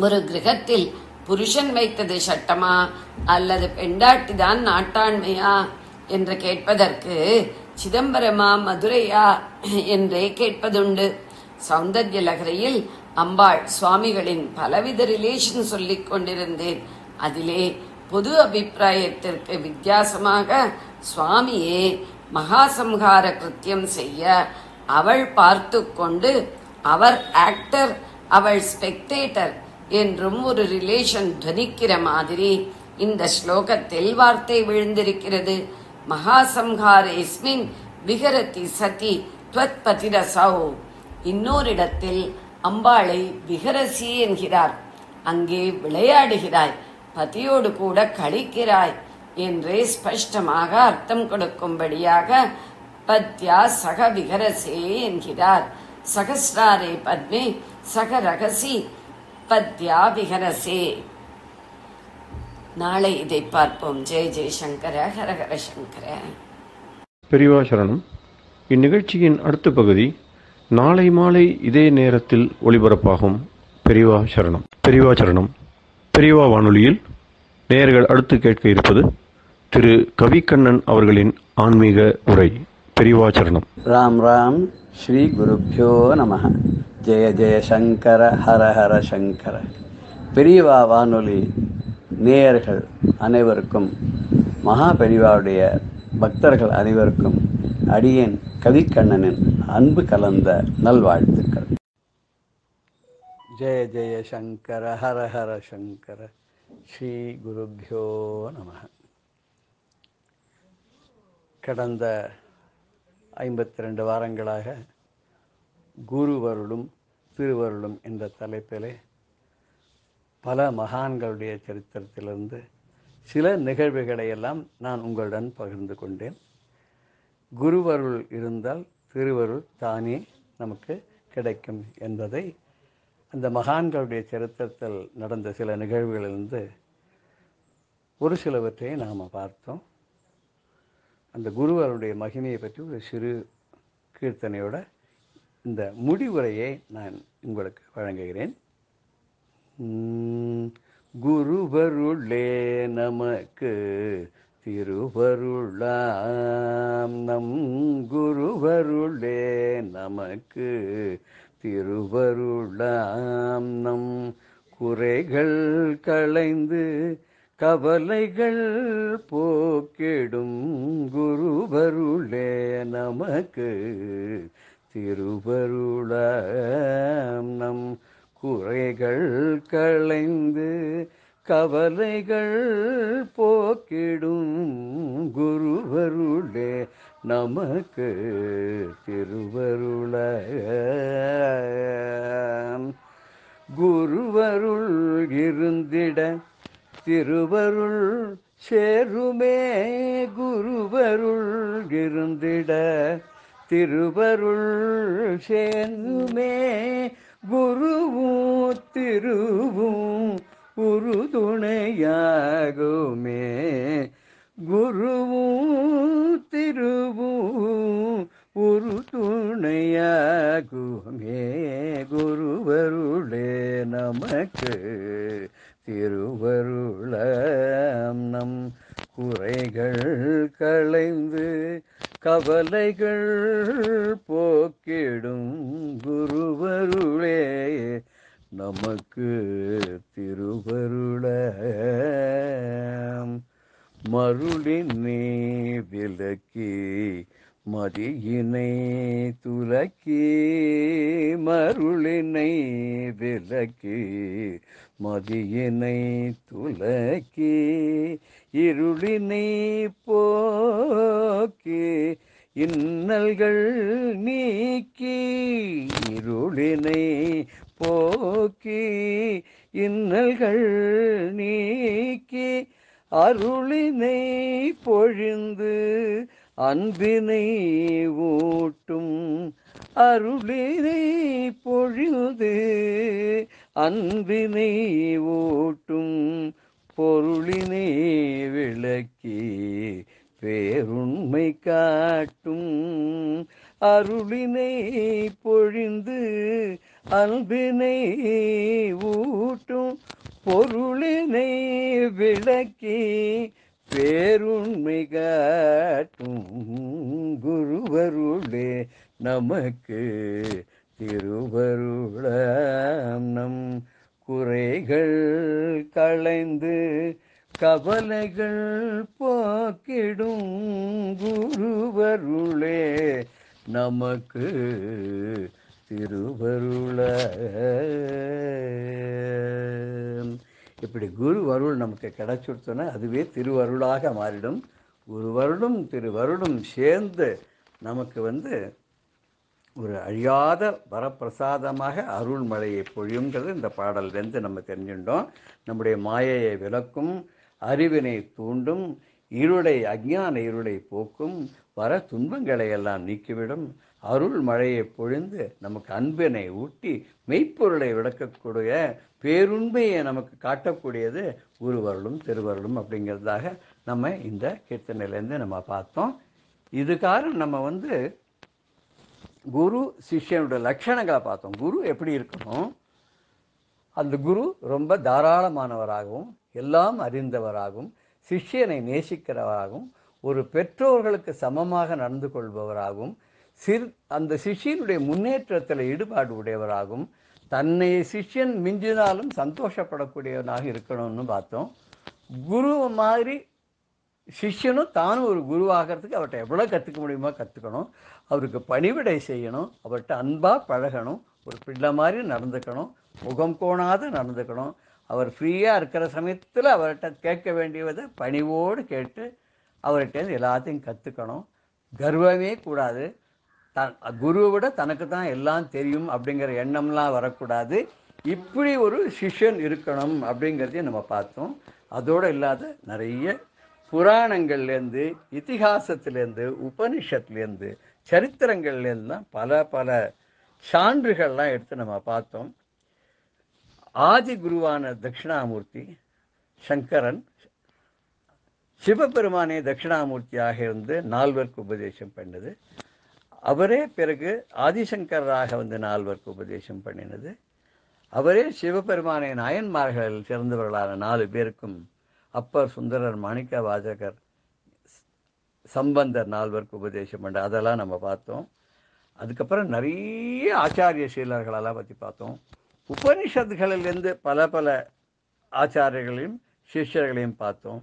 ஒரு கிரகத்தில் புருஷன் வைத்தது சட்டமா அல்லது பெண்டாட்டிதான் நாட்டாண்மையா என்று கேட்பதற்கு சிதம்பரமா மதுரையா என்றே கேட்பதுண்டு. சௌந்தர்ய லகரியில் அம்பாள் சுவாமிகளின் பலவித ரிலேஷன் சொல்லிக் கொண்டிருந்தேன். அதிலே பொது அபிப்பிராயத்திற்கு வித்தியாசமாக சுவாமியே மகாசம்ஹார கிருத்தியம் செய்ய அவள் பார்த்து கொண்டு அவர் ஆக்டர் அவள் ஸ்பெக்டேட்டர் என்றும் ஒரு ரிலேஷன் துவனிக்கிற மாதிரி இந்த ஸ்லோகத்தில் வார்த்தை விழுந்திருக்கிறது. மகாசம்ஹாரேஸ்மின் விஹரதி சதி த்வத் பதிரசௌ. இன்னோரிடத்தில் அம்பாளை விஹரசி என்கிறார். அங்கே விளையாடுகிறாய், பதியோடு கூட கழிக்கிறாய் என்றே ஸ்பஷ்டமாக அர்த்தம் கொடுக்கும்படியாக பத்யா சக விஹரசே என்கிறார். சகஸ்ராரே பத்மே சக ரகசி பத்யா விஹரசே. நாளை இதை பார்ப்போம். ஜெய ஜெயசங்கர, ஹரஹர சங்கர. பெரியவா சரணம். இந்நிகழ்ச்சியின் அடுத்த பகுதி நாளை மாலை இதே நேரத்தில் ஒளிபரப்பாகும். பெரியவா சரணம். பெரியவா சரணம். பெரியவா வானொலியில் நேயர்கள் அடுத்து கேட்க இருப்பது திரு கவிக்கண்ணன் அவர்களின் ஆன்மீக உரை. பெரியவா சரணம். ராம் ராம். ஸ்ரீ குருப்யோ நம. ஜெய ஜெயசங்கர, ஹர ஹர சங்கர. பெரியவா வானொலி நேயர்கள் அனைவருக்கும், மகா பெரியவாவுடைய பக்தர்கள் அனைவருக்கும் அடியேன் கவிக்கண்ணனின் அன்பு கலந்த நல்வாழ்த்துக்கள். ஜெய ஜெய சங்கர, ஹர ஹர சங்கர. ஸ்ரீ குருப்யோ நம. கடந்த 52 வாரங்களாக குருவருளும் திருவருளும் என்ற தலைப்பிலே பல மகான்களுடைய சரித்திரத்திலிருந்து சில நிகழ்வுகளை எல்லாம் நான் உங்களுடன் பகிர்ந்து கொண்டேன். குருவருள் இருந்தால் திருவருள் தானே நமக்கு கிடைக்கும் என்பதை அந்த மகான்களுடைய சரித்திரத்தில் நடந்த சில நிகழ்வுகளிலிருந்து ஒரு சிலவற்றை நாம் பார்த்தோம். அந்த குருவருடைய மகிமையை பற்றி ஒரு சிறு கீர்த்தனையோட இந்த முடிவுரையை நான் உங்களுக்கு வழங்குகிறேன். குருவருளே நமக்கு திருவருளாம், நம் குருவருளே நமக்கு திருவருளாம். நம் குறைகள் களைந்து கவலைகள் போக்கிடும் குருவருளே நமக்கு திருவருளாம். நம் குறைகள் களைந்து கவலைகள் போக்கிடும் குருவருளே நமக்கு திருவருளாம். குருவருள் இருந்திட திருவருள் சேருமே குருவருள் இருந்திட திருவருள் சேருமே குருவும் திருவும் உறுதுணையாகுமே குருவும் திருவும் உறுதுணையாகுமே குருவருளே நமக்கு திருவருளம் நம் குறைகள் களைந்து கவலைகள் போக்கிடும் குருவருளே நமக்கு திருவருளம் மருளினை விலக்கி மதியினை துலக்கி மருளினை விலக்கி மதியினை துலக்கி இருளினை போக்கி இன்னல்கள் நீக்கி இருளினை போக்கி இன்னல்கள் நீக்கி அருளினை பொழிந்து அன்பினை ஊட்டும் அருளினை பொழிந்து அன்பினை ஊட்டும் பொருளினை விளக்கி பேருண்மை காட்டும் அருளினை பொழிந்து அன்பினை ஊட்டும் பொருளினை விளக்கி பேருண்மை காட்டும் குருவருளே நமக்கு திருவருளம் நம் குறைகள் களைந்து கவலைகள் போக்கிடும் குருவருளே நமக்கு திருவருளம். இப்படி குருவருள் நமக்கு கிடைச்சுடுத்தோன்னா அதுவே திருவருளாக மாறிடும். குருவருளும் திருவருளும் சேர்ந்து நமக்கு ஒரு அழியாத வரப்பிரசாதமாக அருள்மழையை பொழியுங்கிறது இந்த பாடல்லேருந்து நம்ம தெரிஞ்சுட்டோம். நம்முடைய மாயையை விளக்கும், அறிவினை தூண்டும், இருளை அஞ்ஞான இருளை போக்கும், வர துன்பங்களை எல்லாம் நீக்கிவிடும், அருள் மழையை பொழிந்து நமக்கு அன்பினை ஊட்டி மெய்ப்பொருளை விளக்கக்கூடிய பேருண்மையை நமக்கு காட்டக்கூடியது குருவருளும் திருவருளும் அப்படிங்கிறதாக நம்ம இந்த கீர்த்தனையிலேருந்து நம்ம பார்த்தோம். இதுக்காக நம்ம குரு சிஷ்யனுடைய லட்சணங்களை பார்த்தோம். குரு எப்படி இருக்கணும்? அந்த குரு ரொம்ப தாராளமானவராகவும் எல்லாம் அறிந்தவராகவும் சிஷ்யனை நேசிக்கிறவராகவும் ஒரு பெற்றோர்களுக்கு சமமாக நடந்து கொள்பவராகவும் அந்த சிஷ்யனுடைய முன்னேற்றத்தில் ஈடுபாடு உடையவராகவும் தன்னை சிஷ்யன் மிஞ்சினாலும் சந்தோஷப்படக்கூடியவனாக இருக்கணும்னு பார்த்தோம். குரு மாதிரி சிஷ்யனும் தானும் ஒரு குருவாகிறதுக்கு அவர்கிட்ட எவ்வளோ கற்றுக்க முடியுமோ கற்றுக்கணும். அவருக்கு பணிவிடை செய்யணும், அவர்கிட்ட அன்பாக பழகணும், ஒரு பிள்ளை மாதிரி நடந்துக்கணும், முகம் கோணாது நடந்துக்கணும். அவர் ஃப்ரீயாக இருக்கிற சமயத்தில் அவர்கிட்ட கேட்க வேண்டியதை பணிவோடு கேட்டு அவர்கிட்ட எல்லாத்தையும் கற்றுக்கணும். கர்வமே கூடாது. குருவை விட தனக்கு தான் எல்லாம் தெரியும் அப்படிங்கிற எண்ணம்லாம் வரக்கூடாது. இப்படி ஒரு சிஷ்யன் இருக்கணும் அப்படிங்கிறதையும் நம்ம பார்த்தோம். அதோடு இல்லாத நிறைய புராணங்கள்லேருந்து, இதிகாசத்துலேருந்து, உபனிஷத்துலேருந்து, சரித்திரங்கள்லேருந்துலாம் பல பல சான்றுகள்லாம் எடுத்து நம்ம பார்த்தோம். ஆதி குருவான தட்சிணாமூர்த்தி சங்கரன் சிவபெருமானே தட்சிணாமூர்த்தியாக இருந்து 4 உபதேசம் பண்ணது. அவரே பிறகு ஆதிசங்கராக 4 உபதேசம் பண்ணினது. அவரே சிவபெருமானை நாயன்மார்களில் சிறந்தவர்களான 4 பேருக்கும் அப்பர், சுந்தரர், மாணிக்க வாசகர், சம்பந்தர் 4 உபதேசம் பண்ண அதெல்லாம் நம்ம பார்த்தோம். அதுக்கப்புறம் நிறைய ஆச்சாரிய சீலர்களெல்லாம் பற்றி பார்த்தோம். உபனிஷத்துகளிலிருந்து பல பல ஆச்சாரியர்களையும் சிஷ்யர்களையும் பார்த்தோம்.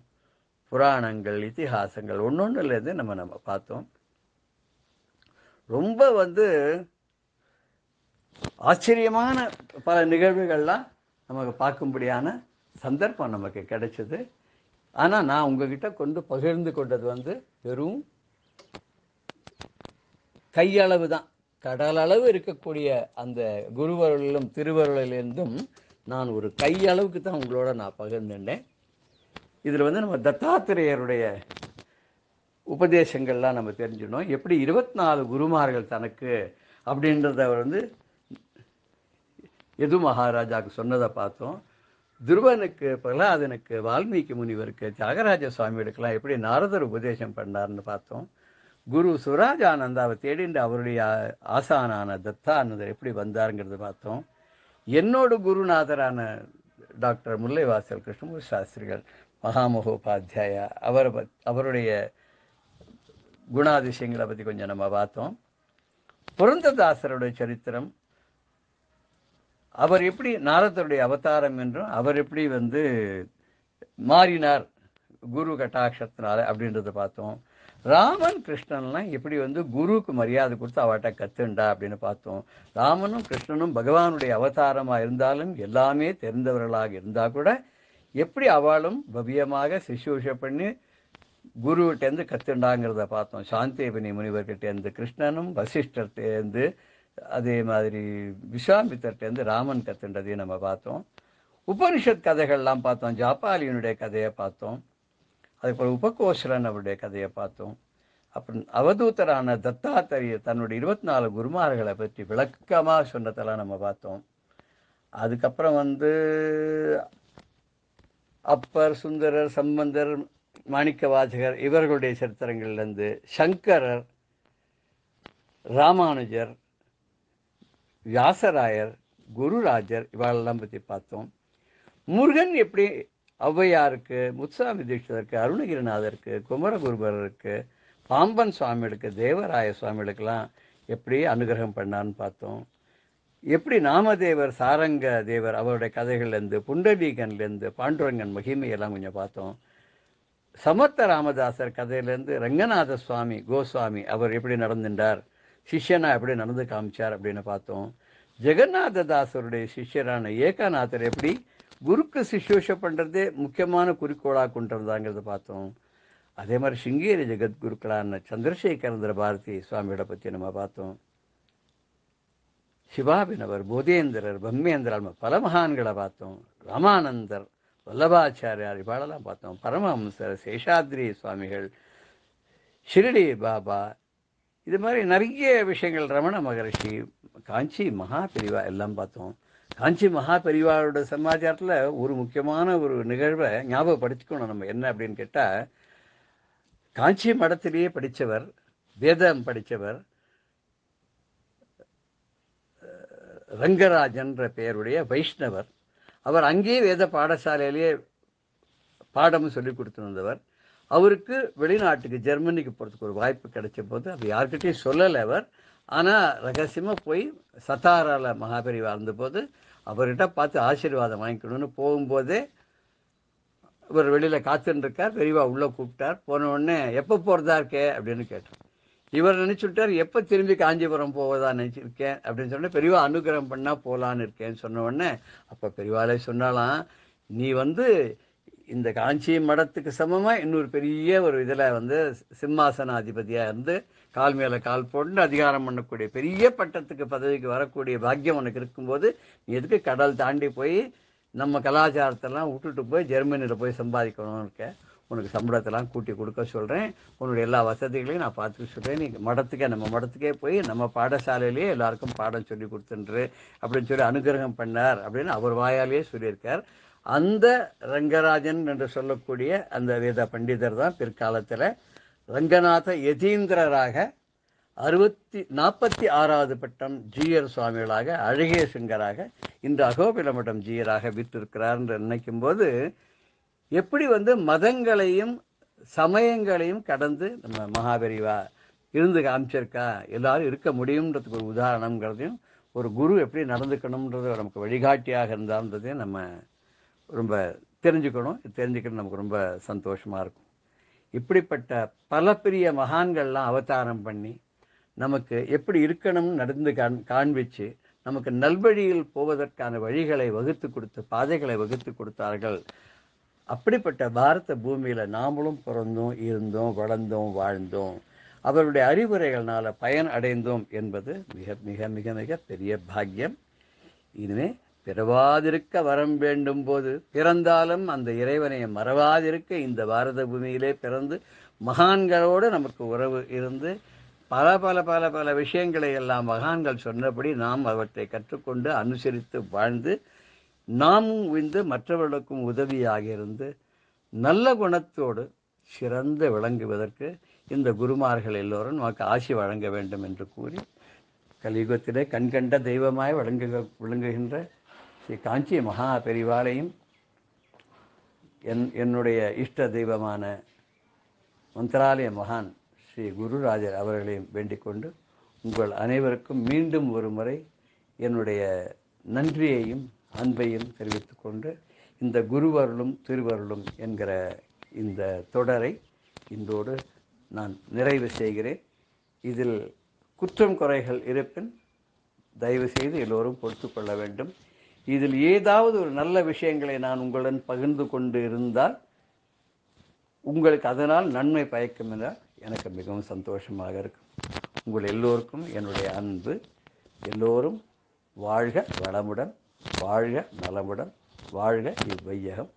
புராணங்கள், இதிகாசங்கள் ஒன்றொன்றுலேருந்து நம்ம பார்த்தோம். ரொம்ப ஆச்சரியமான பல நிகழ்வுகள்லாம் நமக்கு பார்க்கும்படியான சந்தர்ப்பம் நமக்கு கிடைச்சது. ஆனால் நான் உங்ககிட்ட பகிர்ந்து கொண்டது வெறும் கையளவு தான். கடலளவு இருக்கக்கூடிய அந்த குருவருளிலும் திருவருளிலிருந்தும் நான் ஒரு கையளவுக்கு தான் உங்களோட நான் பகிர்ந்துட்டேன். இதில் வந்து நம்ம தத்தாத்திரேயருடைய உபதேசங்கள்லாம் நம்ம தெரிஞ்சுக்கணும். எப்படி 24 குருமார்கள் தனக்கு அப்படின்றத அவர் வந்து யது மகாராஜாவுக்கு சொன்னதை பார்த்தோம். துருவனுக்கு, பிரகலாதனுக்கு, வால்மீகி முனிவருக்கு, தியாகராஜ சுவாமிகளுக்கெல்லாம் எப்படி நாரதர் உபதேசம் பண்ணார்னு பார்த்தோம். குரு சுராஜானந்தாவை தேடிண்டு அவருடைய ஆசானான தத்தானந்தர் எப்படி வந்தாருங்கிறத பார்த்தோம். என்னோட குருநாதரான டாக்டர் முல்லைவாசல் கிருஷ்ணமூர்த்தி சாஸ்திரிகள் மகாமகோபாத்தியாயா அவருடைய குணாதிசயங்களை பற்றி கொஞ்சம் நம்ம பார்த்தோம். புரந்ததாசருடைய சரித்திரம், அவர் எப்படி நாரதருடைய அவதாரம் என்றும் அவர் எப்படி வந்து மாறினார் குரு கட்டாட்சத்தினால அப்படின்றத பார்த்தோம். ராமன் கிருஷ்ணன்லாம் எப்படி வந்து குருவுக்கு மரியாதை கொடுத்து அவட்ட கத்துண்டா அப்படின்னு பார்த்தோம். ராமனும் கிருஷ்ணனும் பகவானுடைய அவதாரமாக இருந்தாலும் எல்லாமே தெரிந்தவர்களாக இருந்தால் கூட எப்படி அவளும் பவ்யமாக சிசூஷ பண்ணி குருவிட்டேருந்து கத்துண்டாங்கிறத பார்த்தோம். சாந்தேபினி முனிவர்கிட்டேருந்து கிருஷ்ணனும், வசிஷ்டர்கிட்டேருந்து அதே மாதிரி விஸ்வாமித்திரர்கிட்டேருந்து ராமன் கத்துன்றதையும் நம்ம பார்த்தோம். உபனிஷத் கதைகள்லாம் பார்த்தோம். ஜாபாலியனுடைய கதையை பார்த்தோம். அதுபோல் உபகோஷலன் அவருடைய கதையை பார்த்தோம். அப்புறம் அவதூதரான தத்தாத்திரேயர் தன்னுடைய 24 குருமார்களை பற்றி விளக்கமாக சொன்னதெல்லாம் நம்ம பார்த்தோம். அதுக்கப்புறம் வந்து அப்பர், சுந்தரர், சம்பந்தர், மாணிக்கவாசகர் இவர்களுடைய சரித்திரங்கள்லேருந்து சங்கரர், ராமானுஜர், வியாசராயர், குருராஜர் இவாளெல்லாம் பற்றி பார்த்தோம். முருகன் எப்படி ஔவையாருக்கு, முத்துசாமி தீட்சிதருக்கு, அருணகிரிநாதருக்கு, குமரகுருபரருக்கு, பாம்பன் சுவாமிகளுக்கு, தேவராய சுவாமிகளுக்கெல்லாம் எப்படி அனுகிரகம் பண்ணான்னு பார்த்தோம். எப்படி நாமதேவர், சாரங்க தேவர் அவருடைய கதைகள்லேருந்து, புண்டரீகன்லேருந்து, பாண்டுரங்கன் மகிமையெல்லாம் கொஞ்சம் பார்த்தோம். சமர்த்த ராமதாசர் கதையிலேருந்து ரங்கநாத சுவாமி கோஸ்வாமி அவர் எப்படி நடந்துட்டார், சிஷ்யனா எப்படி நடந்து காமிச்சார் அப்படின்னு பார்த்தோம். ஜெகநாததாசருடைய சிஷ்யரான ஏகாநாதர் எப்படி குருக்கு சிசூஷ பண்ணுறதே முக்கியமான குறிக்கோளாக கொண்டிருந்தாங்கிறத பார்த்தோம். அதே மாதிரி சிங்கேரி ஜெகத்குருக்களான சந்திரசேகரேந்திர பாரதி சுவாமியோட பற்றி நம்ம பார்த்தோம். சிவாபினவர், போதேந்திரர், பிரம்மேந்திரர் பல மகான்களை பார்த்தோம். ராமானந்தர், வல்லபாச்சாரியார் இவாளெல்லாம் பார்த்தோம். பரமஹம்சர், சேஷாத்ரி சுவாமிகள், ஷிரடி பாபா, இது மாதிரி நிறைய விஷயங்கள், ரமண மகரிஷி, காஞ்சி மகா பெரிவா எல்லாம் பார்த்தோம். காஞ்சி மகா பெரிவாரோட சமாச்சாரத்தில் ஒரு முக்கியமான ஒரு நிகழ்வை ஞாபகப்படுத்திக்கணும் நம்ம. என்ன அப்படின்னு கேட்டால், காஞ்சி மடத்திலேயே படித்தவர், வேதம் படித்தவர் ரங்கராஜன்ற பெயருடைய வைஷ்ணவர். அவர் அங்கேயே வேத பாடசாலையிலேயே பாடமும் சொல்லி கொடுத்துருந்தவர். அவருக்கு வெளிநாட்டுக்கு ஜெர்மனிக்கு போகிறதுக்கு ஒரு வாய்ப்பு கிடைச்ச போது அது யார்கிட்டையும் சொல்லலை அவர். ஆனால் ரகசியமாக போய் சத்தாராவில் மகாபெரிவா இருந்தபோது அவர்கிட்ட பார்த்து ஆசீர்வாதம் வாங்கிக்கணும்னு போகும்போதே இவர் வெளியில் காத்துருக்கார். பெரியவா உள்ளே கூப்பிட்டார். போன உடனே எப்போ போகிறதா இருக்கே அப்படின்னு கேட்டார். இவர் நினச்சுட்டார், எப்போ திரும்பி காஞ்சிபுரம் போவதா நினச்சிருக்கேன் அப்படின்னு சொன்னால், பெரியவா அனுகிரகம் பண்ணால் போகலான்னு இருக்கேன்னு சொன்ன உடனே அப்போ பெரியவாலே சொன்னாலாம், நீ வந்து இந்த காஞ்சி மடத்துக்கு சமமாக இன்னொரு பெரிய ஒரு இதில் வந்து சிம்மாசனாதிபதியாக இருந்து கால் மேலே கால் போட்டு அதிகாரம் பண்ணக்கூடிய பெரிய பட்டத்துக்கு பதவிக்கு வரக்கூடிய பாக்கியம் உனக்கு இருக்கும்போது நீ எதுக்கு கடல் தாண்டி போய் நம்ம கலாச்சாரத்தெல்லாம் விட்டுட்டு போய் ஜெர்மனியில் போய் சம்பாதிக்கணும்னு இருக்க. உனக்கு சம்பளத்தெல்லாம் கூட்டி கொடுக்க சொல்கிறேன், உன்னுடைய எல்லா வசதிகளையும் நான் பார்த்துக்க சொல்கிறேன். நீ நம்ம மடத்துக்கே போய் நம்ம பாடசாலையிலேயே எல்லாருக்கும் பாடம் சொல்லி கொடுத்துன்று அப்படின்னு சொல்லி அனுகிரகம் பண்ணார் அப்படின்னு அவர் வாயாலேயே சொல்லியிருக்கார். அந்த ரங்கராஜன் என்று சொல்லக்கூடிய அந்த வேத பண்டிதர் தான் பிற்காலத்தில் ரங்கநாத யதீந்திரராக 46வது பட்டம் ஜீயர் சுவாமிகளாக, அழகிய சிங்கராக, இன்று அகோபில மட்டம் ஜீயராக விற்றிருக்கிறார் என்று நினைக்கும்போது, எப்படி வந்து மதங்களையும் சமயங்களையும் கடந்து நம்ம மகாபெரிவா இருந்து காமிச்சிருக்கா, எல்லாரும் இருக்க முடியுன்றதுக்கு ஒரு உதாரணங்கிறதையும், ஒரு குரு எப்படி நடந்துக்கணுன்றது நமக்கு வழிகாட்டியாக இருந்தான்றதையும் நம்ம ரொம்ப தெரிஞ்சுக்கணும் நமக்கு ரொம்ப சந்தோஷமாக இருக்கும். இப்படிப்பட்ட பல பெரிய மகான்கள்லாம் அவதாரம் பண்ணி நமக்கு எப்படி இருக்கணும்னு நடந்து காண்பிச்சு நமக்கு நல்வழியில் போவதற்கான வழிகளை வகுத்து கொடுத்து பாதைகளை வகுத்து கொடுத்தார்கள். அப்படிப்பட்ட பாரத பூமியில் நாமளும் பிறந்தோம், இருந்தோம், வளர்ந்தோம், வாழ்ந்தோம், அவருடைய அறிவுரைகள்னால பயன் அடைந்தோம் என்பது மிக மிக மிக மிக பெரிய பாக்கியம். இனிமே பிறவாதிருக்க வரம் வேண்டும் போது பிறந்தாலும் அந்த இறைவனை மறவாதிருக்க இந்த பாரத பூமியிலே பிறந்து மகான்களோடு நமக்கு உறவு இருந்து பல பல பல பல விஷயங்களை எல்லாம் மகான்கள் சொன்னபடி நாம் அவற்றை கற்றுக்கொண்டு அனுசரித்து வாழ்ந்து நாமும் உய்ந்து மற்றவர்களுக்கும் உதவியாக இருந்து நல்ல குணத்தோடு சிறந்து விளங்குவதற்கு இந்த குருமார்கள் எல்லோரும் நமக்கு ஆசி வழங்க வேண்டும் என்று கூறி கலியுகத்திலே கண்கண்ட தெய்வமாய் விளங்குகின்ற ஸ்ரீ காஞ்சி மகா பெரிவாளையும் என்னுடைய இஷ்ட தெய்வமான மந்திராலய மகான் ஸ்ரீ குருராஜர் அவர்களையும் வேண்டிக் கொண்டு உங்கள் அனைவருக்கும் மீண்டும் ஒரு முறை என்னுடைய நன்றியையும் அன்பையும் தெரிவித்துக் கொண்டு இந்த குருவருளும் திருவருளும் என்கிற இந்த தொடரை இன்றோடு நான் நிறைவு செய்கிறேன். இதில் குற்றம் குறைகள் இருப்பின் தயவு செய்து எல்லோரும் பொறுத்து கொள்ள வேண்டும். இதில் ஏதாவது ஒரு நல்ல விஷயங்களை நான் உங்களுடன் பகிர்ந்து கொண்டு இருந்தால் உங்களுக்கு அதனால் நன்மை பயக்கும் என்றால் எனக்கு மிகவும் சந்தோஷமாக இருக்கும். உங்கள் எல்லோருக்கும் என்னுடைய அன்பு. எல்லோரும் வாழ்க வளமுடன், வாழ்க நலமுடன், வாழ்க இவ்வையகம்.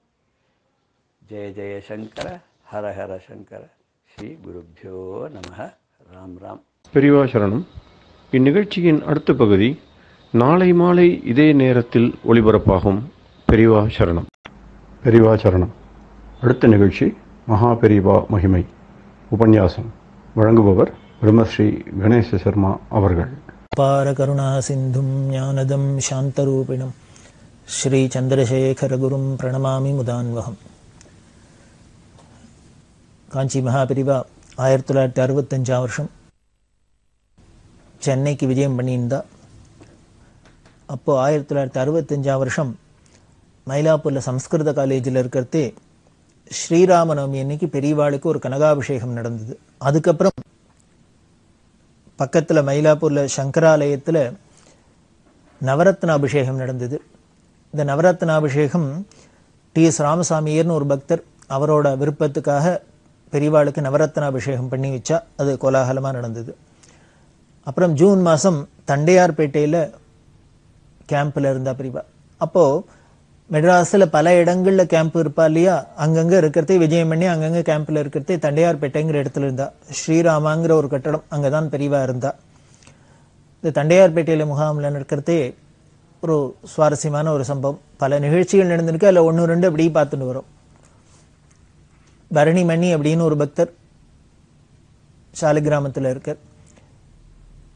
ஜெய ஜெய சங்கர, ஹர ஹர சங்கர, ஸ்ரீ குருப்யோ நமஹ. ராம் ராம். பெரியவா சரணம். இந்நிகழ்ச்சியின் அடுத்த பகுதி நாளை மாலை இதே நேரத்தில் ஒளிபரப்பாகும். பெரியவா சரணம். பெரியவா சரணம். அடுத்த நிகழ்ச்சி மகா பெரியவா மகிமை உபன்யாசம். வழங்குபவர் பிரம்மஸ்ரீ கணேச சர்மா அவர்கள். அபார கருணா சிந்தும் ஞானதம் சாந்தரூபிணம் ஸ்ரீ சந்திரசேகரகுரும் பிரணமாமி முதான்வகம். காஞ்சி மகாபெரிவா 1965 வருஷம் சென்னைக்கு விஜயம் பண்ணியிருந்தா. அப்போது 1965 வருஷம் மயிலாப்பூரில் சம்ஸ்கிருத காலேஜில் இருக்கிறதே ஸ்ரீராமநவமி அன்னைக்கு பெரியவாளுக்கு ஒரு கனகாபிஷேகம் நடந்தது. அதுக்கப்புறம் பக்கத்தில் மயிலாப்பூரில் சங்கராலயத்தில் நவரத்ன அபிஷேகம் நடந்தது. இந்த நவரத்ன அபிஷேகம் டி.எஸ். ராமசாமியர்னு ஒரு பக்தர் அவரோட விருப்பத்துக்காக பெரியவாளுக்கு நவரத்ன அபிஷேகம் பண்ணி வச்சா அது கோலாகலமாக நடந்தது. அப்புறம் ஜூன் மாதம் தண்டையார்பேட்டையில் கேம்பில் இருந்தா பெரியவா. அப்போது மெட்ராஸில் பல இடங்களில் கேம்ப் இருப்பா இல்லையா, அங்கங்கே இருக்கிறதே விஜயம் பண்ணி அங்கங்கே கேம்பில் இருக்கிறதே தண்டையார்பேட்டைங்கிற இடத்துல இருந்தா. ஸ்ரீராமாங்கிற ஒரு கட்டடம் அங்கே தான் பெரியவா இருந்தா. இந்த தண்டையார்பேட்டையில் முகாமில் இருக்கிறதே ஒரு சுவாரஸ்யமான ஒரு சம்பவம். பல நிகழ்ச்சிகள் நடந்திருக்கு, அதில் 1-2 அப்படி பார்த்துட்டு வரும். பரணிமணி அப்படின்னு ஒரு பக்தர் சாலிகிராமத்தில் இருக்கார்.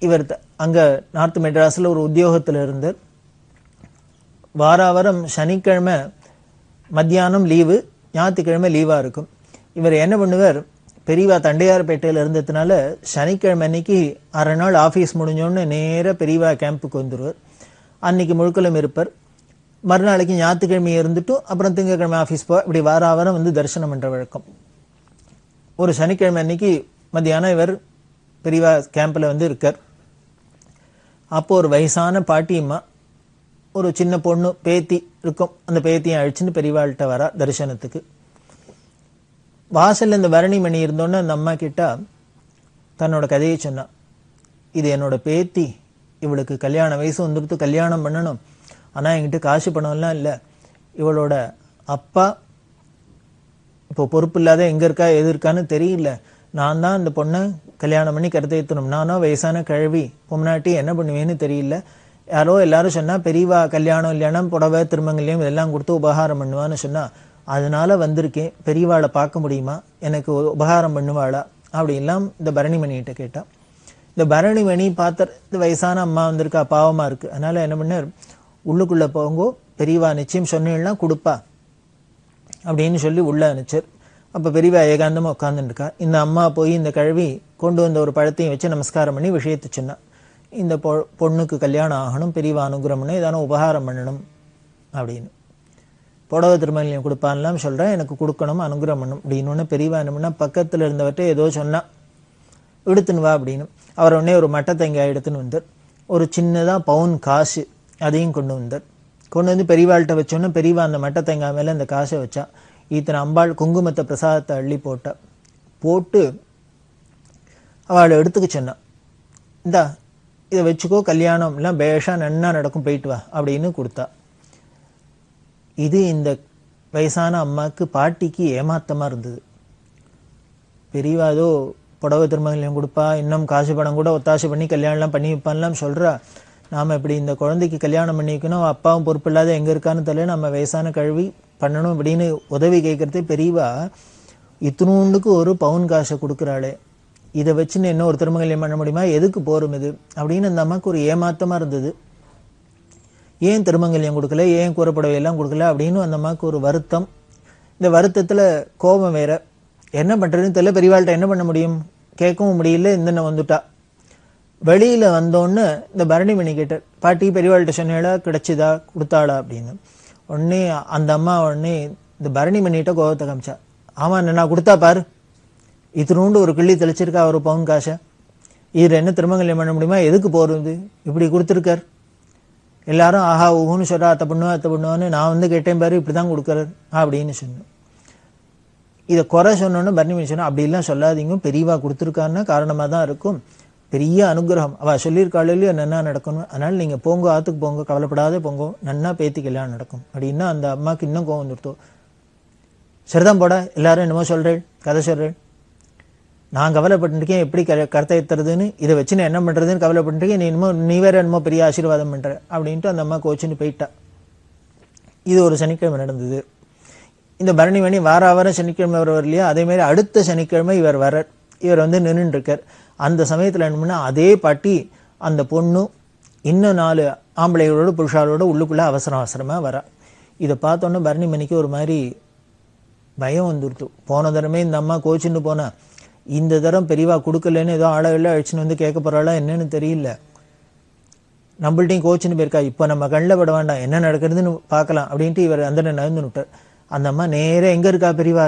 இவர் அங்கே நார்த் மெட்ராஸில் ஒரு உத்தியோகத்தில் இருந்தார். வாரம் சனிக்கிழமை மத்தியானம் லீவு, ஞாயிற்றுக்கிழமை லீவாக இருக்கும். இவர் என்ன பண்ணுவார், பெரியவா தண்டையார்பேட்டையில் இருந்ததுனால சனிக்கிழமை அன்னைக்கு அரை நாள் ஆஃபீஸ் முடிஞ்சோன்னு நேராக பெரியவா கேம்புக்கு வந்துடுவார். அன்னைக்கு முழுக்கலும் இருப்பார். மறுநாளைக்கு ஞாயிற்றுக்கிழமை இருந்துட்டும் அப்புறம் திங்கக்கிழமை ஆஃபீஸ் போக இப்படி வாரம் வந்து தரிசனம் பண்ணுற வழக்கம். ஒரு சனிக்கிழமை அன்னைக்கு மத்தியானம் இவர் பெரியவா கேம்பில் வந்து இருக்கார். அப்போது ஒரு வயசான பாட்டியம்மா ஒரு சின்ன பொண்ணு பேத்தி இருக்கும், அந்த பேத்தியை அழிச்சுன்னு பெரியவாள்கிட்ட வரா தரிசனத்துக்கு. வாசலில் இந்த பரணிமணி இருந்தோன்னு அந்த அம்மா கிட்ட தன்னோட கதையை சொன்னான். இது என்னோட பேத்தி, இவளுக்கு கல்யாண வயசு வந்துடுத்து, கல்யாணம் பண்ணணும், ஆனால் என்கிட்ட காசு பணம்லாம் இல்லை. இவளோட அப்பா இப்போ பொறுப்பு இல்லாத எங்கே இருக்கா எது இருக்கான்னு தெரியல. நான் தான் இந்த பொண்ணை கல்யாணம் பண்ணி கருத்தேற்றணும். நானோ வயசான கிழவி, பொம்னாட்டி என்ன பண்ணுவேன்னு தெரியல. யாரோ எல்லாரும் சொன்னால் பெரியவா கல்யாணம் இல்லையானா புடவை திருமங்கல்யம் இதெல்லாம் கொடுத்து உபகாரம் பண்ணுவான்னு சொன்னால், அதனால வந்திருக்கேன், பெரியவாளை பார்க்க முடியுமா, எனக்கு உபகாரம் பண்ணுவாளா அப்படின்லாம் இந்த பரணிமணிகிட்ட கேட்டான். இந்த பரணிமணி பார்த்த இந்த வயசான அம்மா வந்திருக்கா, பாவமாக இருக்குது. அதனால் என்ன பண்ணார், உள்ளுக்குள்ளே போங்கோ, பெரியவா நிச்சயம் சொன்னீங்கன்னா கொடுப்பா அப்படின்னு சொல்லி உள்ளே அனுப்பிச்சார். அப்போ பெரியவா ஏகாந்தமாக உட்காந்துருக்கா. இந்த அம்மா போய் இந்த கழுவி கொண்டு வந்த ஒரு பழத்தையும் வச்சு நமஸ்காரம் பண்ணி விஷயத்தை சொன்னான். இந்த பொண்ணுக்கு கல்யாணம் ஆகணும், பெரியவா அனுகிரகம்னு ஏதான உபகாரம் பண்ணணும் அப்படின்னு. புடவை திருமங்கல்யம் கொடுப்பான்லாம் சொல்கிறேன், எனக்கு கொடுக்கணும் அனுகிரகம் பண்ணணும் அப்படின்னு. பெரியவா என்ன பண்ணால் பக்கத்தில் இருந்தவர்கிட்ட ஏதோ சொன்னால் எடுத்துன்னு வா அப்படின்னு. அவர் உடனே ஒரு மட்டை தேங்காய் எடுத்துன்னு வந்தார். ஒரு சின்னதாக பவுன் காசு அதையும் கொண்டு வந்தார். கொண்டு வந்து பெரியவாள்கிட்ட வச்சோன்னே பெரியவா அந்த மட்டை தேங்காய் மேலே அந்த காசை வச்சா. இத்தனை அம்பாள் குங்குமத்தை பிரசாதத்தை அள்ளி போட்டு அவளை எடுத்துக்க சொன்னான். இந்தா இதை வச்சுக்கோ, கல்யாணம் எல்லாம் பேஷா நன்னா நடக்கும், போயிட்டு வா அப்படின்னு கொடுத்தா. இது இந்த வயசான அம்மாவுக்கு பாட்டிக்கு ஏமாத்தமாக இருந்தது. பெரியவா ஏதோ புடவை திருமங்கல்யம் கொடுப்பா, இன்னும் காசு பணம் கூட ஒத்தாசை பண்ணி கல்யாணம்லாம் பண்ணி வைப்பான்லாம் சொல்கிறா. நாம் இப்படி இந்த குழந்தைக்கு கல்யாணம் பண்ணி வைக்கணும், அப்பாவும் பொறுப்பு இல்லாத எங்கே இருக்கான்னு தெரியல, நம்ம வயசான கழுவி பண்ணணும் அப்படின்னு உதவி கேட்குறதே பெரியவா இத்தினூண்டுக்கு ஒரு பவுன் காசை கொடுக்குறாளே, இதை வச்சுன்னு என்ன ஒரு திருமங்கல்யம் பண்ண முடியுமா, எதுக்கு போரும் இது அப்படின்னு அந்த அம்மாவுக்கு ஒரு ஏமாத்தமாக இருந்தது. ஏன் திருமங்கல்யம் கொடுக்கல, ஏன் கூறப்படவையெல்லாம் கொடுக்கல அப்படின்னு அந்த அம்மாவுக்கு ஒரு வருத்தம். இந்த வருத்தத்தில் கோபம் வேற. என்ன பண்ணுறதுன்னு தெரியல, பெரியவாள்கிட்ட என்ன பண்ண முடியும், கேட்கவும் முடியல. இந்த வந்துட்டா வெளியில் வந்தோன்னு இந்த பரணிமணி கேட்டார், பாட்டி பெரியவாள்கிட்ட சொன்னாளா, கிடைச்சிதா, கொடுத்தாளா அப்படின்னு. உடனே அந்த அம்மா உடனே இந்த பரணிமணிகிட்ட கோபத்தை காமிச்சா. ஆமாம் நான் கொடுத்தா பாரு, இத்தினூண்டு ஒரு கிள்ளி தெளிச்சிருக்கா ஒரு பவுன் காசை, இதில் என்ன திருமங்கல்யம் பண்ண முடியுமா, எதுக்கு போகிறது, இப்படி கொடுத்துருக்கார். எல்லாரும் ஆஹா ஊன்னு சொல்கிறா, அத்தை பண்ணுவான்னு நான் வந்து கேட்டேன் பாரு, இப்படி தான் கொடுக்குறாரு அப்படின்னு சொன்னேன். இதை குறை சொன்னோன்னு பரணிமணி சொன்னா, அப்படிலாம் சொல்லாதீங்க, பெரியவா கொடுத்துருக்காருன்னா காரணமாக தான் இருக்கும், பெரிய அனுகிரகம், அவள் சொல்லியிருக்காளையோ நன்னா நடக்கணும், அதனால் நீங்கள் போங்க, ஆற்றுக்கு போங்க, கவலைப்படாத போங்க, நன்னா பேத்தி கல்யாணம் நடக்கும் அப்படின்னா அந்த அம்மாவுக்கு இன்னும் கோவம் வந்துடுத்தோம். சரிதான் போட, எல்லாரும் என்னமோ சொல்கிறேன், கதை சொல்கிறேன், நான் கவலைப்பட்டுருக்கேன் எப்படி கருத்தை ஏற்றுறதுன்னு, இதை வச்சு நான் என்ன பண்ணுறதுன்னு கவலைப்பட்டுருக்கேன், நீ வேற என்னமோ பெரிய ஆசீர்வாதம் பண்ணுற அப்படின்ட்டு அந்த அம்மா கோச்சின்னு போயிட்டா. இது ஒரு சனிக்கிழமை நடந்தது. இந்த பரணிமணி வாரம் சனிக்கிழமை வர இல்லையா, அதேமாரி அடுத்த சனிக்கிழமை இவர் வர்றார். இவர் வந்து நின்றுட்டு இருக்கார். அந்த சமயத்தில் என்ன பண்ணால் அதே பாட்டி அந்த பொண்ணும் இன்னும் 4 ஆம்பளைகளோட புருஷாலோட உள்ளுக்குள்ளே அவசரமாக வரா. இதை பார்த்தோன்னே பரணிமணிக்கு ஒரு மாதிரி பயம் வந்துடுத்து. போன தரமே இந்த அம்மா கோச்சின்னு போனா, இந்த தரம் பெரியவா கொடுக்கலன்னு ஏதோ ஆளவெல்லாம் அழிச்சுன்னு வந்து கேட்க போகிறாளா என்னன்னு தெரியல, நம்மள்ட்டையும் கோச்சின்னு போயிருக்கா, இப்போ நம்ம கண்ணில் பட வேண்டாம், என்ன நடக்கிறதுன்னு பார்க்கலாம் அப்படின்ட்டு இவர் அந்த நகர்ந்து விட்டார். அந்த அம்மா நேராக எங்கே இருக்கா பெரியவா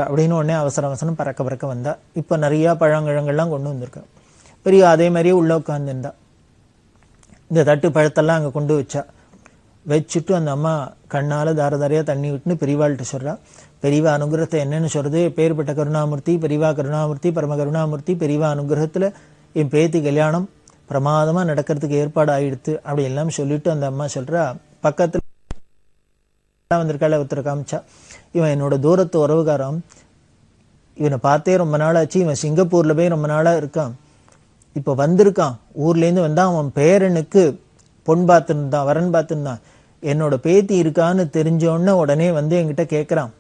அப்படின்னு உடனே அவசரம் பறக்க வந்தா. இப்போ நிறையா பழங்கள்லாம் கொண்டு வந்திருக்கா. பெரியவா அதே மாதிரியே உள்ளே உட்காந்துருந்தா. இந்த தட்டு பழத்தெல்லாம் அங்கே கொண்டு வச்சுட்டு அந்த அம்மா கண்ணால் தாரையாக தண்ணி விட்டுன்னு பெரியவாள்கிட்ட சொல்கிறா. பெரியவா அனுகிரகத்தை என்னென்னு சொல்கிறது, பேர்பட்ட கருணாமூர்த்தி, பெரியவா கருணாமூர்த்தி, பரம கருணாமூர்த்தி, பெரியவா அனுகிரகத்தில் என் பேத்தி கல்யாணம் பிரமாதமாக நடக்கிறதுக்கு ஏற்பாடு ஆகிடுத்து அப்படி எல்லாம் சொல்லிவிட்டு அந்த அம்மா சொல்கிறா. பக்கத்தில் வந்திருக்காள், ஒருத்தர் காமிச்சா, இவன் என்னோட தூரத்து உறவுகாரம், இவனை பார்த்தே ரொம்ப நாளாச்சு, இவன் சிங்கப்பூரில் போய் ரொம்ப நாளாக இருக்கான், இப்போ வந்திருக்கான், ஊர்லேருந்து வந்தான், அவன் பேரனுக்கு பொன் பார்த்துருந்தான், வரன் பார்த்துருந்தான், என்னோட பேத்தி இருக்கான்னு தெரிஞ்சோன்னு உடனே வந்து என்கிட்ட கேட்குறான்,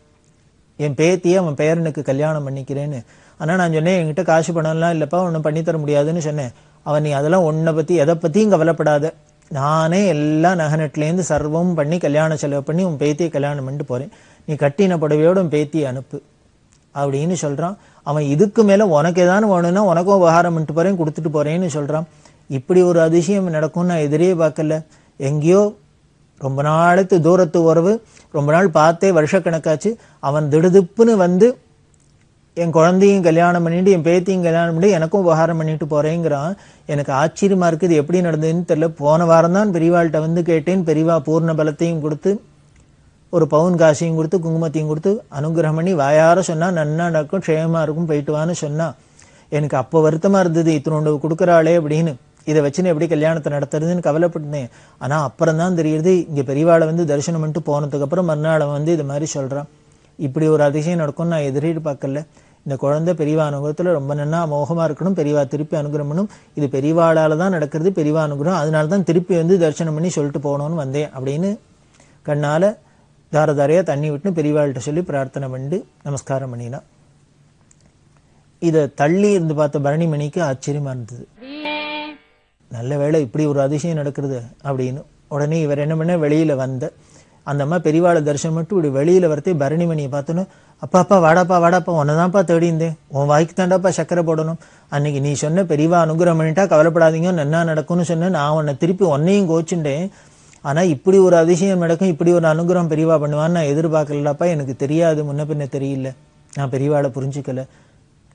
என் பேத்தியை அவன் பேரனுக்கு கல்யாணம் பண்ணிக்கிறேன்னு. ஆனால் நான் சொன்னேன், என்கிட்ட காசு பணம்லாம் இல்லைப்பா, ஒன்றும் பண்ணித்தர முடியாதுன்னு சொன்னேன். அவன் நீ அதெல்லாம் ஒன்றை பற்றி எதை பற்றியும் கவலைப்படாத, நானே எல்லாம் நகநட்டுலேருந்து சர்வம் பண்ணி கல்யாண செலவு பண்ணி உன் பேத்தியை கல்யாணம் பண்ணிட்டு போகிறேன், நீ கட்டின புடவையோடு உன் பேத்தியை அனுப்பு அப்படின்னு சொல்கிறான். அவன் இதுக்கு மேலே உனக்கு ஏதானு வேணும்னா உனக்கும் உபகாரம் பண்ணிட்டு போகிறேன், கொடுத்துட்டு போகிறேன்னு சொல்கிறான். இப்படி ஒரு அதிசயம் நடக்கும்னு நான் எதிரே பார்க்கல. எங்கேயோ ரொம்ப நாளுக்கு தூரத்து உறவு, ரொம்ப நாள் பார்த்தே வருஷக்கணக்காச்சு, அவன் திடுதுப்புன்னு வந்து என் குழந்தையும் கல்யாணம் பண்ணிட்டு என் பேத்தியும் கல்யாணம் பண்ணி எனக்கும் உபகாரம் பண்ணிட்டு போகிறேங்கிறான். எனக்கு ஆச்சரியமாக இருக்குது, எப்படி நடந்ததுன்னு தெரியல. போன வாரம் தான் பெரியவாள்கிட்ட வந்து கேட்டேன், பெரியவா பூர்ண பலத்தையும் கொடுத்து ஒரு பவுன் காசையும் கொடுத்து குங்குமத்தையும் கொடுத்து அனுகிரகம் பண்ணி வாயார சொன்னால் நன்னா நடக்கும், க்ஷேமமாக இருக்கும், போயிட்டு வான்னு சொன்னால் எனக்கு அப்போ வருத்தமாக இருந்தது, இத்தனோண்டு கொடுக்குறாளே அப்படின்னு, இதை வச்சுன்னு எப்படி கல்யாணத்தை நடத்துறதுன்னு கவலைப்பட்டேன். ஆனால் அப்புறம் தான் தெரியுது, இங்கே பெரியவாளை வந்து தரிசனம் பண்ணிட்டு போனதுக்கப்புறம் மறுநாள் வந்து இது மாதிரி சொல்கிறான். இப்படி ஒரு அதிசயம் நடக்கும்னு நான் எதிரிட்டு பார்க்கல. இந்த குழந்தை பெரியவா அனுகிரகத்தில் ரொம்ப நன்னா மோகமாக இருக்கணும், பெரியவா திருப்பி அனுகிரகம் பண்ணணும், இது பெரியவாளால் தான் நடக்கிறது, பெரியவா அனுகிரகம், அதனால தான் திருப்பி வந்து தரிசனம் பண்ணி சொல்லிட்டு போகணும்னு வந்தேன் அப்படின்னு கண்ணால் தாரையாக தண்ணி விட்டுன்னு பெரியவாள்கிட்ட சொல்லி பிரார்த்தனை பண்ணிட்டு நமஸ்காரம் பண்ணினா. இதை தள்ளி இருந்து பார்த்த பரணிமணிக்கு ஆச்சரியமாக இருந்தது. நல்ல வேளை இப்படி ஒரு அதிசயம் நடக்கிறது அப்படின்னு. உடனே இவர் என்ன பண்ண, வெளியில் வந்த அந்த அம்மா பெரியவாளை தரிசனம் மட்டும் இப்படி வெளியில் வரத்தே பரணிமணியை பார்த்தோன்னு, அப்பா வாடாப்பா உன்னை தான்ப்பா தேடிந்தேன், உன் வாய்க்கு தாண்டாப்பா சக்கரை போடணும், அன்னைக்கு நீ சொன்ன பெரியவா அனுகிரகம் பண்ணிட்டா கவலைப்படாதீங்க நன்னா நடக்கும்னு சொன்னேன், நான் உன்னை திருப்பி உன்னையும் கோச்சுட்டேன், ஆனால் இப்படி ஒரு அதிசயம் நடக்கும், இப்படி ஒரு அனுகிரகம் பெரியவா பண்ணுவான்னு நான் எதிர்பார்க்கலப்பா, எனக்கு தெரியாது, முன்ன பின்ன தெரியல, நான் பெரியவாளை புரிஞ்சிக்கல,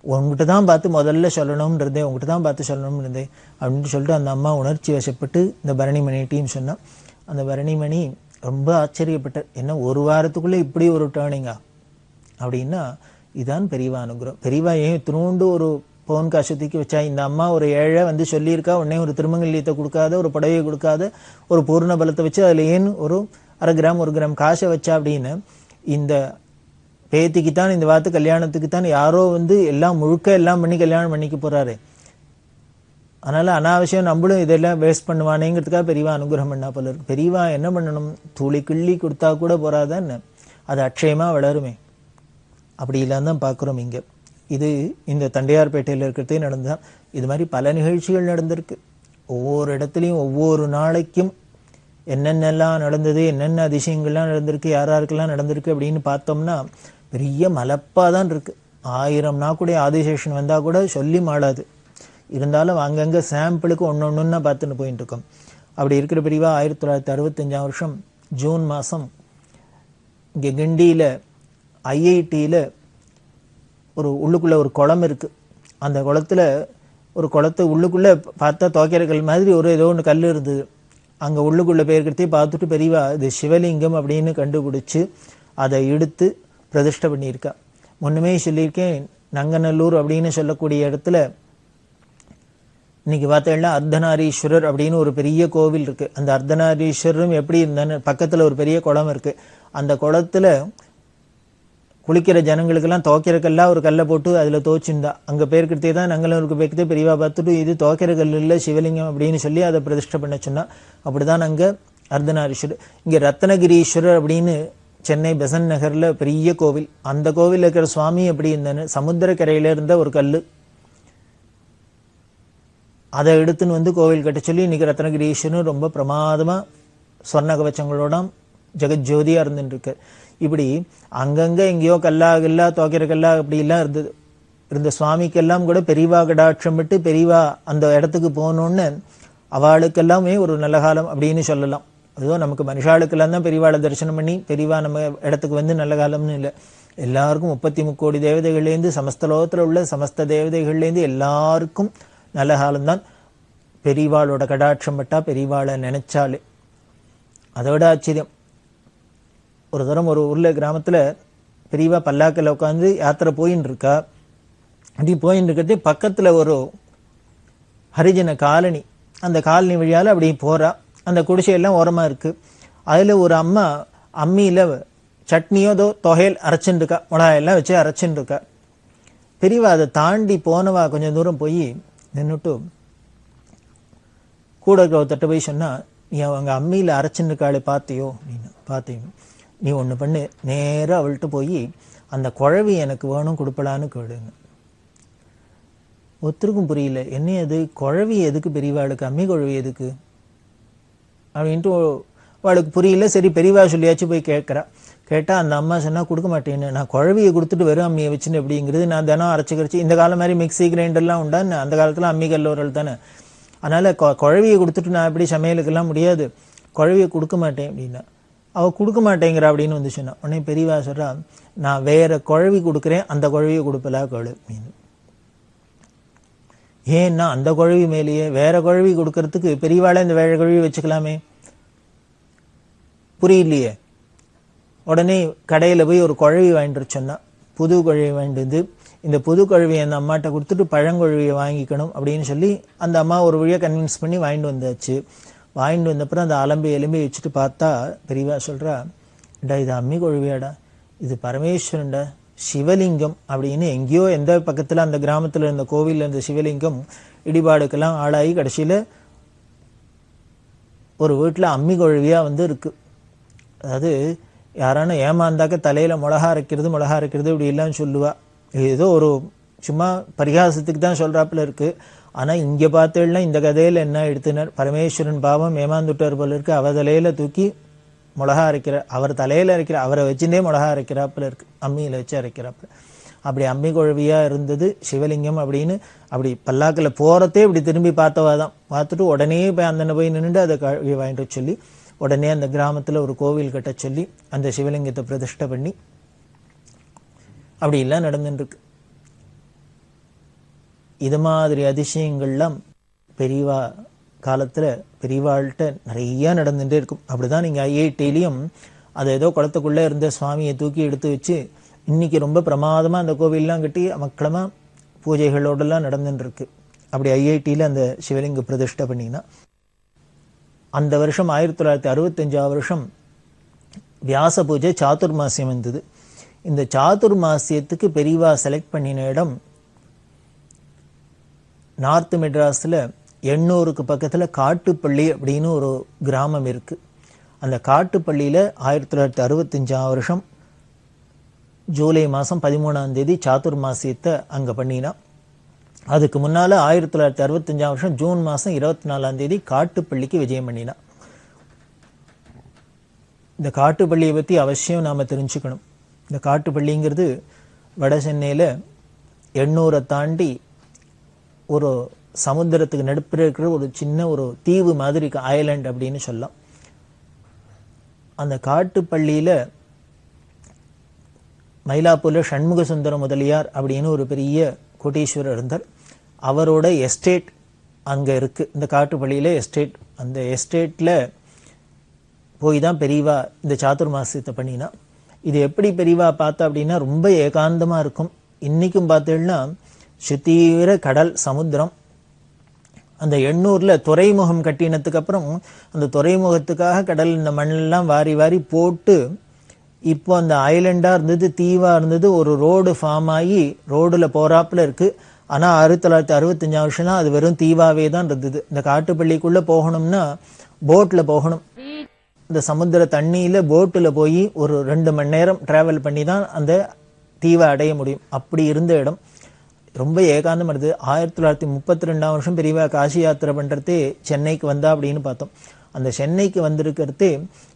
உங்ககிட்ட தான் பார்த்து முதல்ல சொல்லணும்னு இருந்தேன், உங்ககிட்ட தான் பார்த்து சொல்லணும்னு இருந்தேன் அப்படின்னு சொல்லிட்டு அந்த அம்மா உணர்ச்சி வசப்பட்டு இந்த பரணிமணிகிட்டையும் சொன்னான். அந்த பரணிமணி ரொம்ப ஆச்சரியப்பட்டார், என்ன ஒரு வாரத்துக்குள்ளே இப்படி ஒரு டேர்னிங்கா அப்படின்னா, இதான் பெரியவா அனுகிரகம். பெரியவா ஏன் திருண்டு ஒரு பவுன் காசு தூக்கி வச்சா, இந்த அம்மா ஒரு ஏழை வந்து சொல்லியிருக்கா, உடனே ஒரு திருமங்கல்யத்தை கொடுக்காத, ஒரு புடவையை கொடுக்காத, ஒரு பூர்ண பலத்தை வச்சு அதில் ஏன் ஒரு 1/2 கிராம் 1 கிராம் காசை வச்சா அப்படின்னு இந்த பேத்திக்குத்தான் இந்த வாத்து கல்யாணத்துக்குத்தான் யாரோ வந்து எல்லாம் முழுக்க எல்லாம் பண்ணி கல்யாணம் பண்ணிக்க போறாரு. அதனால அனாவசியம் நம்மளும் இதெல்லாம் வேஸ்ட் பண்ணுவானேங்கிறதுக்காக பெரியவா அனுகிரகம் பண்ணா போல இருக்கு. பெரியவா என்ன பண்ணணும், துளி கிள்ளி கொடுத்தா கூட போறாதான்னு அது அட்சயமா வளருமே. அப்படி இல்லாம தான் பார்க்குறோம் இங்க. இது இந்த தண்டையார்பேட்டையில் இருக்கிறதே நடந்துதான். இது மாதிரி பல நிகழ்ச்சிகள் நடந்திருக்கு. ஒவ்வொரு இடத்துலையும் ஒவ்வொரு நாளைக்கும் என்னென்னலாம் நடந்தது, என்னென்ன அதிசயங்கள்லாம் நடந்திருக்கு, யாராருக்கெல்லாம் நடந்திருக்கு அப்படின்னு பார்த்தோம்னா பெரிய மலப்பாக தான் இருக்கு. 1000 நாக்குடைய ஆதிசேஷன் வந்தால் கூட சொல்லி மாளாது. இருந்தாலும் அங்கங்கே சாம்பிளுக்கு ஒன்று ஒன்றுன்னா பார்த்துன்னு போயிட்டு இருக்கோம். அப்படி இருக்கிற பிரிவா 1965 வருஷம் ஜூன் மாதம் இங்கே கிண்டியில் ஐஐடியில் ஒரு உள்ளுக்குள்ளே ஒரு குளம் இருக்குது. அந்த குளத்தில் ஒரு குளத்தை உள்ளுக்குள்ளே பார்த்தா துவைக்கிற மாதிரி ஒரு ஏதோ ஒன்று கல் இருந்தது. அங்கே உள்ளுக்குள்ளே போயிருக்கிறதே பார்த்துட்டு பெரியவா இது சிவலிங்கம் அப்படின்னு கண்டுபிடிச்சி அதை எடுத்து பிரதிஷ்டை பண்ணியிருக்கா. முன்னுமே சொல்லியிருக்கேன், நங்கநல்லூர் அப்படின்னு சொல்லக்கூடிய இடத்துல இன்னைக்கு பார்த்தீங்கன்னா அர்த்தநாரீஸ்வரர் அப்படின்னு ஒரு பெரிய கோவில் இருக்கு. அந்த அர்த்தநாரீஸ்வரரும் எப்படி இருந்தான்னு பக்கத்தில் ஒரு பெரிய குளம் இருக்கு. அந்த குளத்துல குளிக்கிற ஜனங்களுக்கெல்லாம் துவைக்கிறக்கெல்லாம் ஒரு கல்லை போட்டு அதில் துவைச்சிருந்தா. அங்கே பேருக்கிட்டே தான் நங்கநல்லூருக்கு பேர்க்கிட்டே பெரியவா பார்த்துட்டு இது துவைக்கிற கல் இல்லை சிவலிங்கம் அப்படின்னு சொல்லி அதை பிரதிஷ்டை பண்ண சொன்னா. அப்படிதான் அங்கே அர்த்தநாரீஸ்வரர். இங்கே ரத்னகிரீஸ்வரர் அப்படின்னு சென்னை பெசன் நகர்ல பெரிய கோவில். அந்த கோவில் இருக்கிற சுவாமி எப்படி இருந்தான்னு சமுத்திரக்கரையில இருந்த ஒரு கல், அதை எடுத்துன்னு வந்து கோவில் கட்ட சொல்லி இன்னைக்கு ரத்னகிரீஸ்வரன் ரொம்ப பிரமாதமா சொர்ண கவச்சங்களோட ஜெகஜோதியா இருந்துட்டு இருக்கு. இப்படி அங்கங்க எங்கேயோ கல்லா கல்லா துவைக்கிற கல்லா அப்படி எல்லாம் இருந்த சுவாமிக்கெல்லாம் கூட பெரியவா கடாட்சம் விட்டு பெரியவா அந்த இடத்துக்கு போகணும்னு அவளுக்கெல்லாமே ஒரு நல்ல காலம் அப்படின்னு சொல்லலாம். அதுவும் நமக்கு மனுஷாளுக்கெல்லாம் தான் பெரியவாளை தரிசனம் பண்ணி பெரியவா நம்ம இடத்துக்கு வந்து நல்ல காலம்னு இல்லை. எல்லாருக்கும் 33 கோடி தேவதைகள்லேருந்து சமஸ்த லோகத்தில் உள்ள சமஸ்த தேவதைகள்லேருந்து எல்லாருக்கும் நல்ல காலம்தான். பெரியவாளோட கடாட்சம் பட்டா பெரியவாளை நினைச்சாலே. அதோட ஆச்சரியம், ஒரு தரம் ஒரு ஊர்ல கிராமத்துல பெரியவா பல்லாக்கில் உட்காந்து யாத்திரை போயின்னு இருக்கா. அப்படி போயின்னு இருக்கிறதே பக்கத்துல ஒரு ஹரிஜன காலனி, அந்த காலனி வழியால அப்படி போறா. அந்த குடிசையெல்லாம் ஓரமா இருக்கு. அதுல ஒரு அம்மா அம்மியில சட்னியோ தொகையல் அரைச்சுன்னு இருக்கா, மிளகாயெல்லாம் வச்சு அரைச்சுன்னு இருக்கா. பெரியவா அதை தாண்டி போனவா கொஞ்சம் தூரம் போய் நின்றுட்டு கூட இருக்கிறவர்கிட்ட போய் சொன்னா, நீ அவங்க அம்மியில அரைச்சுன்னு இருக்காளே பார்த்தியோ அப்படின்னு. பார்த்தீங்க, நீ ஒன்று பண்ணு, நேராக அவள்கிட்ட போய் அந்த குழவி எனக்கு வேணும் கொடுப்பலான்னு கேளுங்க. ஒருத்தருக்கும் புரியல, என்ன அது குழவி எதுக்கு பெரியவாளுக்கு, அம்மி குழவி எதுக்கு அப்படின்ட்டு அவளுக்கு புரியல. சரி பெரியவா சொல்லியாச்சும் போய் கேட்குறா. கேட்டால் அந்த அம்மா சொன்னால் கொடுக்க மாட்டேன்னு, நான் குழவியை கொடுத்துட்டு வெறும் அம்மியை வச்சுன்னு எப்படிங்கிறது, நான் தினம் அரைச்சி இந்த காலம் மாதிரி மிக்சி கிரைண்டர்லாம் உண்டான்னு, அந்த காலத்தில் அம்மி கல்லோரல் தானே. அதனால் குழவியை கொடுத்துட்டு நான் எப்படி சமையலுக்கெல்லாம் முடியாது, குழவியை கொடுக்க மாட்டேன் அப்படின்னா. அவள் கொடுக்க மாட்டேங்கிறா அப்படின்னு வந்து சொன்னான். உடனே பெரியவா சொல்கிறா, நான் வேற குழவி கொடுக்குறேன், அந்த குழவியை கொடுப்பலா கேளு அப்படின்னு. ஏன்னா அந்த குழவி மேலேயே வேற குழவி கொடுக்கறதுக்கு பெரியவாளை இந்த வேற குழவி வச்சுக்கலாமே, புரியலையே. உடனே கடையில் போய் ஒரு குழவி வாங்கிட்டு சொன்னா, புது குழவி வாங்கிட்டு, இந்த புது குழவியை அந்த அம்மாட்ட கொடுத்துட்டு பழங்குழவியை வாங்கிக்கணும் அப்படின்னு சொல்லி அந்த அம்மா ஒரு வழியாக கன்வின்ஸ் பண்ணி வாங்கிட்டு வந்தாச்சு. வாங்கிட்டு வந்தப்பறம் அந்த எலும்பி வச்சுட்டு பார்த்தா பெரியவா சொல்கிறா, டா இது அம்மி குழவியாடா, இது பரமேஸ்வரன்டா, சிவலிங்கம் அப்படின்னு. எங்கேயோ எந்த பக்கத்தில் அந்த கிராமத்தில் இருந்த கோவிலில் இருந்த சிவலிங்கம் இடிபாடுக்கெல்லாம் ஆளாகி கடைசியில் ஒரு வீட்டில் அம்மி குழவியாக வந்து இருக்கு. அதாவது யாரான ஏமாந்தாக்க தலையில் மிளகா அரைக்கிறது இப்படி இல்லைன்னு சொல்லுவா. ஏதோ ஒரு சும்மா பரிகாசத்துக்கு தான் சொல்கிறாப்புல இருக்கு. ஆனால் இங்கே பார்த்தேன்னா இந்த கதையில் என்ன எடுத்துனர், பரமேஸ்வரன் பாவம் ஏமாந்துட்டார் போல இருக்கு. அவ தலையில் தூக்கி மிளகா அரைக்கிற, அவர் தலையில் அரைக்கிற, அவரை வச்சுட்டே மிளகா அரைக்கிறாப்புல இருக்கு, அம்மியில் வச்சு அரைக்கிறாப்புல. அப்படி அம்மி குழவியாக இருந்தது சிவலிங்கம் அப்படின்னு. அப்படி பல்லாக்கில் போகிறதே இப்படி திரும்பி பார்த்தவா தான். பார்த்துட்டு உடனே போய் அந்த போய் நின்றுட்டு அதை கழுவி வாங்கிட்டு சொல்லி உடனே அந்த கிராமத்தில் ஒரு கோவில் கட்ட சொல்லி அந்த சிவலிங்கத்தை பிரதிஷ்டை பண்ணி அப்படி எல்லாம் நடந்துருக்கு. இது மாதிரி அதிசயங்கள்லாம் பெரியவா காலத்தில் பெரியவாள்கிட்ட நிறையா நடந்துகிட்டே இருக்கும். அப்படிதான் நீங்கள் ஐஐடிலையும் அதை ஏதோ குளத்துக்குள்ளே இருந்த சுவாமியை தூக்கி எடுத்து வச்சு இன்னைக்கு ரொம்ப பிரமாதமாக அந்த கோவில்லாம் கட்டி மக்களமாக பூஜைகளோடெல்லாம் நடந்துட்டுருக்கு. அப்படி ஐஐடியில் அந்த சிவலிங்க பிரதிஷ்டை பண்ணினா அந்த வருஷம் 1965 வருஷம் வியாச பூஜை சாதுர்மாசியம் வந்தது. இந்த சாதுர்மாசியத்துக்கு பெரியவா செலக்ட் பண்ணின இடம் நார்த் மெட்ராஸில் எண்ணூருக்கு பக்கத்தில் காட்டுப்பள்ளி அப்படின்னு ஒரு கிராமம் இருக்குது. அந்த காட்டுப்பள்ளியில் 1965 வருஷம் ஜூலை மாதம் 13ஆம் தேதி சாதுர்மாசியத்தை அங்கே பண்ணினா. அதுக்கு முன்னால் 1965 வருஷம் ஜூன் மாதம் 24ஆம் தேதி காட்டுப்பள்ளிக்கு விஜயம் பண்ணினா. இந்த காட்டுப்பள்ளியை பற்றி அவசியம் நாம் தெரிஞ்சுக்கணும். இந்த காட்டுப்பள்ளிங்கிறது வட சென்னையில் எண்ணூரை தாண்டி ஒரு சமுத்திரத்துக்கு நடுப்புற இருக்கிற ஒரு சின்ன ஒரு தீவு மாதிரி ஐலண்ட் அப்படின்னு சொல்லலாம். அந்த காட்டுப்பள்ளியில் மயிலாப்பூரில் சண்முக சுந்தர முதலியார் அப்படின்னு ஒரு பெரிய கோட்டீஸ்வரர் இருந்தார். அவரோட எஸ்டேட் அங்கே இருக்குது. இந்த காட்டுப்பள்ளியில் எஸ்டேட், அந்த எஸ்டேட்டில் போய் தான் பெரியவா இந்த சாதுர்மாசியத்தை பண்ணினா. இது எப்படி பெரியவா பார்த்தா அப்படின்னா ரொம்ப ஏகாந்தமாக இருக்கும். இன்றைக்கும் பார்த்தீங்கன்னா சுத்தீவிர கடல் சமுத்திரம். அந்த எண்ணூரில் துறைமுகம் கட்டினத்துக்கு அப்புறம் அந்த துறைமுகத்துக்காக கடல் இந்த மண்ணெல்லாம் வாரி வாரி போட்டு இப்போ அந்த ஐலண்டாக இருந்தது, தீவாக இருந்தது, ஒரு ரோடு ஃபார்ம் ஆகி ரோடில் போகிறாப்புல இருக்குது. ஆனால் 1965 வருஷம் தான் அது வெறும் தீவாவே தான் இருந்தது. இந்த காட்டுப்பள்ளிக்குள்ளே போகணும்னா போட்டில் போகணும். இந்த சமுத்திர தண்ணியில் போட்டில் போய் ஒரு 2 மணி நேரம் ட்ராவல் பண்ணி தான் அந்த தீவை அடைய முடியும். அப்படி இருந்த இடம் ரொம்ப ஏகாந்தம் இருந்தது. 1932 வருஷம் பெரியவா காசி யாத்திரை பண்ணுறதே சென்னைக்கு வந்தா அப்படின்னு பார்த்தோம். அந்த சென்னைக்கு வந்திருக்கிறதே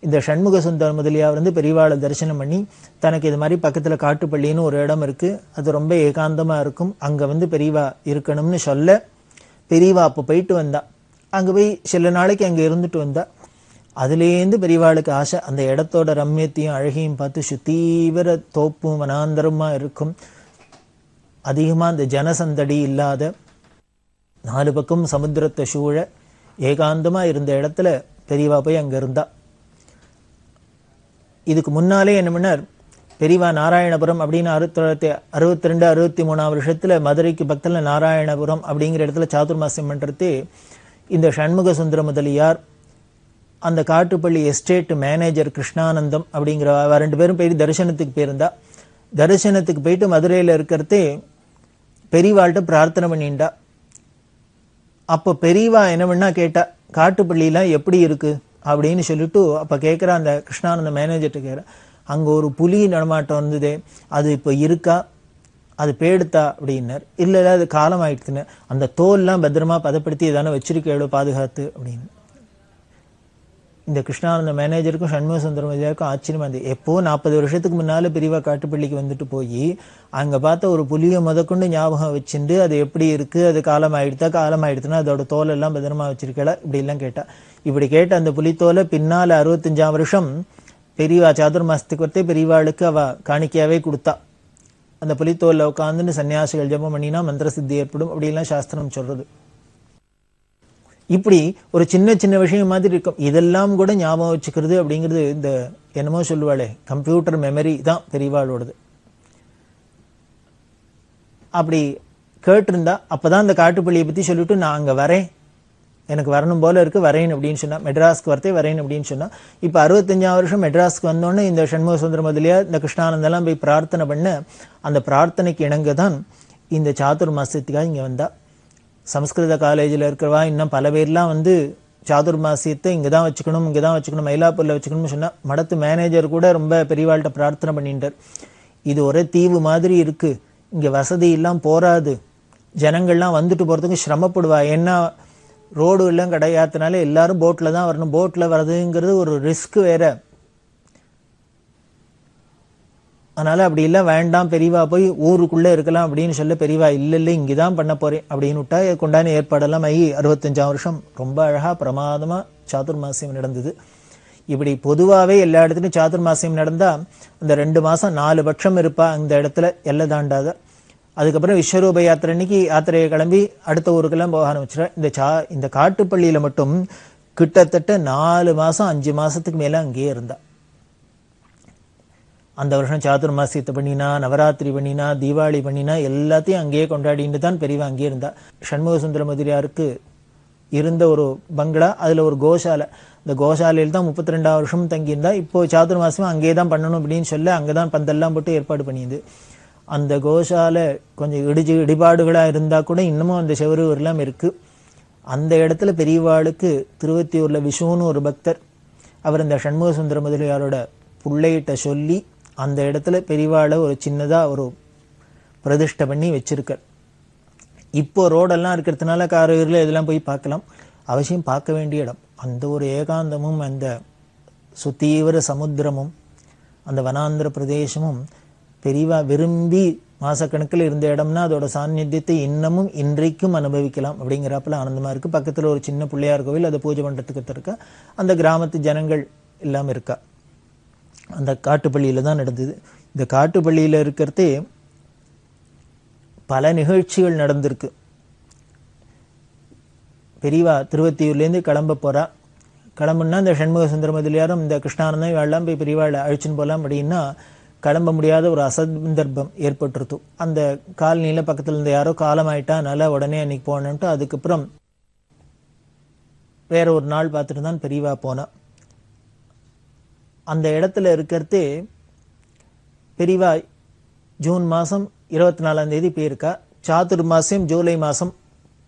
இந்த சண்முக சுந்தர முதலியார் வந்து பெரியவாளை தரிசனம் பண்ணி தனக்கு இது மாதிரி பக்கத்தில் காட்டுப்பள்ளின்னு ஒரு இடம் இருக்குது, அது ரொம்ப ஏகாந்தமாக இருக்கும், அங்கே வந்து பெரியவா இருக்கணும்னு சொல்ல பெரியவா அப்போ போயிட்டு வந்தா. அங்கே போய் சில நாளைக்கு அங்கே இருந்துட்டு வந்தா. அதுலேருந்து பெரியவாளுக்கு ஆசை, அந்த இடத்தோட ரம்யத்தையும் அழகையும் பார்த்து சுத்தீவிர தோப்பும் வனாந்தரமாக இருக்கும், அதிகமாக அந்த ஜனசந்தடி இல்லாத 4 பக்கம் சமுத்திரத்தை சூழ ஏகாந்தமாக இருந்த இடத்துல பெரியவா போய் அங்கே இருந்தா. இதுக்கு முன்னாலே என்ன பண்ணார், பெரியவா நாராயணபுரம் அப்படின்னு 1962-63 வருஷத்தில் மதுரைக்கு பக்கத்தில் நாராயணபுரம் அப்படிங்கிற இடத்துல சாதுர்மாசியம் பண்ணுறது இந்த சண்முக சுந்தர முதலியார், அந்த காட்டுப்பள்ளி எஸ்டேட் மேனேஜர் கிருஷ்ணானந்தம் அப்படிங்கிற 2 பேரும் போய் தரிசனத்துக்கு போயிருந்தா. தரிசனத்துக்கு போயிட்டு மதுரையில் இருக்கிறதே பெரியவாள்கிட்ட பிரார்த்தனை பண்ணிண்டா. அப்போ பெரியவா என்ன பண்ணா கேட்டா, காட்டுப்பள்ளியெலாம் எப்படி இருக்கு அப்படின்னு சொல்லிட்டு அப்போ கேட்குறா. அந்த கிருஷ்ணானந்த மேனேஜர்கிட்ட கேட்குறா, அங்கே ஒரு புலி நடமாட்டம் இருந்தது, அது இப்போ இருக்கா, அது பேடுத்தா அப்படின்னார். இல்லை அது காலம் ஆயிடுச்சுன்னு, அந்த தோல்லாம் பத்திரமா பதப்படுத்தி தானே வச்சிருக்கேளோ பாதுகாத்து அப்படின்னு. இந்த கிருஷ்ணானந்த மேனேஜருக்கும் சண்முக சுந்தரம் முதலியாருக்கும் ஆச்சரியமா இருந்தது. எப்போ 40 வருஷத்துக்கு முன்னால் பெரியவா காட்டுப்பள்ளிக்கு வந்துட்டு போய் அங்கே பார்த்த ஒரு புலியை முதற்கொண்டு ஞாபகம் வச்சுட்டு அது எப்படி இருக்குது, அது காலம் ஆயிடுச்சுன்னா அதோட தோலெல்லாம் பத்திரமா வச்சிருக்கல இப்படிலாம் கேட்டா. இப்படி கேட்ட அந்த புலித்தோலை பின்னால் 65 வருஷம் பெரியவா சாதுர்மாசத்துக்கு வரத்தே பெரியவாளுக்கு அவ காணிக்கையாவே கொடுத்தா. அந்த புலித்தோலில் உட்காந்துன்னு சன்னியாசிகள் ஜபம் பண்ணினா மந்திர சித்தி ஏற்படும் அப்படிலாம் சாஸ்திரம் சொல்றது. இப்படி ஒரு சின்ன சின்ன விஷயம் மாதிரி இருக்கும். இதெல்லாம் கூட ஞாபகம் வச்சுக்கிறது அப்படிங்கிறது இந்த என்னமோ சொல்லுவாளே கம்ப்யூட்டர் மெமரி தான் பெரியவாளோடது. அப்படி கேட்டிருந்தா அப்போதான் அந்த காட்டுப்பள்ளியை பற்றி சொல்லிட்டு நான் அங்கே வரேன், எனக்கு வரணும் போல இருக்கு, வரேன் அப்படின்னு சொன்னா. மெட்ராஸ்க்கு வரத்தே வரேன் அப்படின்னு சொன்னா. இப்போ 65 வருஷம் மெட்ராஸ்க்கு வந்தோடனே இந்த சண்முக சுந்தர முதலியார் இந்த கிருஷ்ணானந்தெல்லாம் போய் பிரார்த்தனை பண்ண அந்த பிரார்த்தனைக்கு இணங்க தான் இந்த சாதுர்மாசியத்துக்காக இங்கே வந்தா. சம்ஸ்கிருத காலேஜில் இருக்கிறவா இன்னும் பல பேர்லாம் வந்து சாதுர்மாசியத்தை இங்கே தான் வச்சுக்கணும், மயிலாப்பூரில் வச்சுக்கணும்னு சொன்னால் மடத்து மேனேஜர் கூட ரொம்ப பெரியவாள்கிட்ட பிரார்த்தனை பண்ணிட்டார். இது ஒரே தீவு மாதிரி இருக்குது, இங்கே வசதி எல்லாம் போராது, ஜனங்கள்லாம் வந்துட்டு போகிறதுக்கு சிரமப்படுவா, ஏன்னா ரோடு எல்லாம் கிடையாதுனால எல்லாரும் போட்டில் தான் வரணும், போட்டில் வர்றதுங்கிறது ஒரு ரிஸ்க் வேற, அதனால் அப்படி இல்லை வேண்டாம் பெரியவா போய் ஊருக்குள்ளே இருக்கலாம் அப்படின்னு சொல்ல பெரியவா இல்லை இங்கே தான் பண்ண போகிறேன் அப்படின்னு விட்டா கொண்டான ஏற்பாடெல்லாம் ஆகி 65 வருஷம் ரொம்ப அழகாக பிரமாதமாக சாதுர்மாசியம் நடந்தது. இப்படி பொதுவாகவே எல்லா இடத்துலையும் சாதுர்மாசியம் நடந்தால் அந்த 2 மாதம் 4 பட்சம் இருப்பா அந்த இடத்துல எல்லை தாண்டாத. அதுக்கப்புறம் விஸ்வரூப யாத்திரை அன்னைக்கு யாத்திரையை கிளம்பி அடுத்த ஊருக்கெல்லாம் போக ஆரம்பிச்சிடுறேன். இந்த காட்டுப்பள்ளியில் மட்டும் கிட்டத்தட்ட 4 மாதம் 5 மாதத்துக்கு மேலே அங்கேயே இருந்தா. அந்த வருஷம் சாதுர்மாசியத்தை பண்ணினா, நவராத்திரி பண்ணினா, தீபாவளி பண்ணினா எல்லாத்தையும் அங்கேயே கொண்டாடிட்டு தான் பெரியவா அங்கேயே இருந்தா. சண்முக சுந்தர முதலியாருக்கு இருந்த ஒரு பங்களா, அதில் ஒரு கோசாலை. இந்த கோசாலையில் தான் 32 வருஷம் தங்கியிருந்தா. இப்போ சாதுர்மாசம் அங்கே தான் பண்ணணும் அப்படின்னு சொல்லி அங்கே தான் பந்தெல்லாம் போட்டு ஏற்பாடு பண்ணியது. அந்த கோசாலை கொஞ்சம் இடிபாடுகளாக இருந்தால் கூட இன்னமும் அந்த செவரு எல்லாம் இருக்குது. அந்த இடத்துல பெரியவாளுக்கு திருவத்தியூரில் விஷ்ணுன்னு ஒரு பக்தர், அவர் இந்த சண்முக சுந்தர முதலியாரோட பிள்ளைகிட்ட சொல்லி அந்த இடத்துல பெரியவாளை ஒரு சின்னதாக ஒரு பிரதிஷ்டை பண்ணி வச்சிருக்கார். இப்போ ரோடெல்லாம் இருக்கிறதுனால காரையூரில் இதெல்லாம் போய் பார்க்கலாம். அவசியம் பார்க்க வேண்டிய இடம். அந்த ஒரு ஏகாந்தமும் அந்த சுத்தீவிர சமுத்திரமும் அந்த வனாந்திர பிரதேசமும் பெரியவா விரும்பி மாசக்கணக்கில் இருந்த இடம்னா அதோட சாநித்தியத்தை இன்னமும் இன்றைக்கும் அனுபவிக்கலாம் அப்படிங்கிறப்பல ஆனந்தமாக இருக்குது. பக்கத்தில் ஒரு சின்ன பிள்ளையார் கோவில், அதை பூஜை பண்ணுறதுக்கு இருக்கா. அந்த கிராமத்து ஜனங்கள் எல்லாம் இருக்கா. அந்த காட்டுப்பள்ளியில் தான் நடந்தது. இந்த காட்டுப்பள்ளியில் இருக்கிறதே பல நிகழ்ச்சிகள் நடந்திருக்கு. பெரியவா திருவத்தியூர்லேருந்து கிளம்ப போகிறா. கிளம்புனா இந்த சண்முக சுந்தர முதலியாரும் இந்த கிருஷ்ணானந்தம் இவெல்லாம் போய் பெரியவாளை அழிச்சுன்னு போகலாம் அப்படின்னா கிளம்ப முடியாத ஒரு அசந்தர்ப்பம் ஏற்பட்டுருத்து. அந்த காலனியில் பக்கத்தில் இருந்த யாரோ காலமாயிட்டா, அதனால் உடனே அன்னைக்கு போனேன்ட்டு அதுக்கப்புறம் வேற ஒரு நாள் பார்த்துட்டு தான் பெரியவா போனா. அந்த இடத்துல இருக்கிறதே பெரியவா ஜூன் மாதம் 24ஆம் தேதி போயிருக்கா. சாதுர் மாசம் ஜூலை மாதம்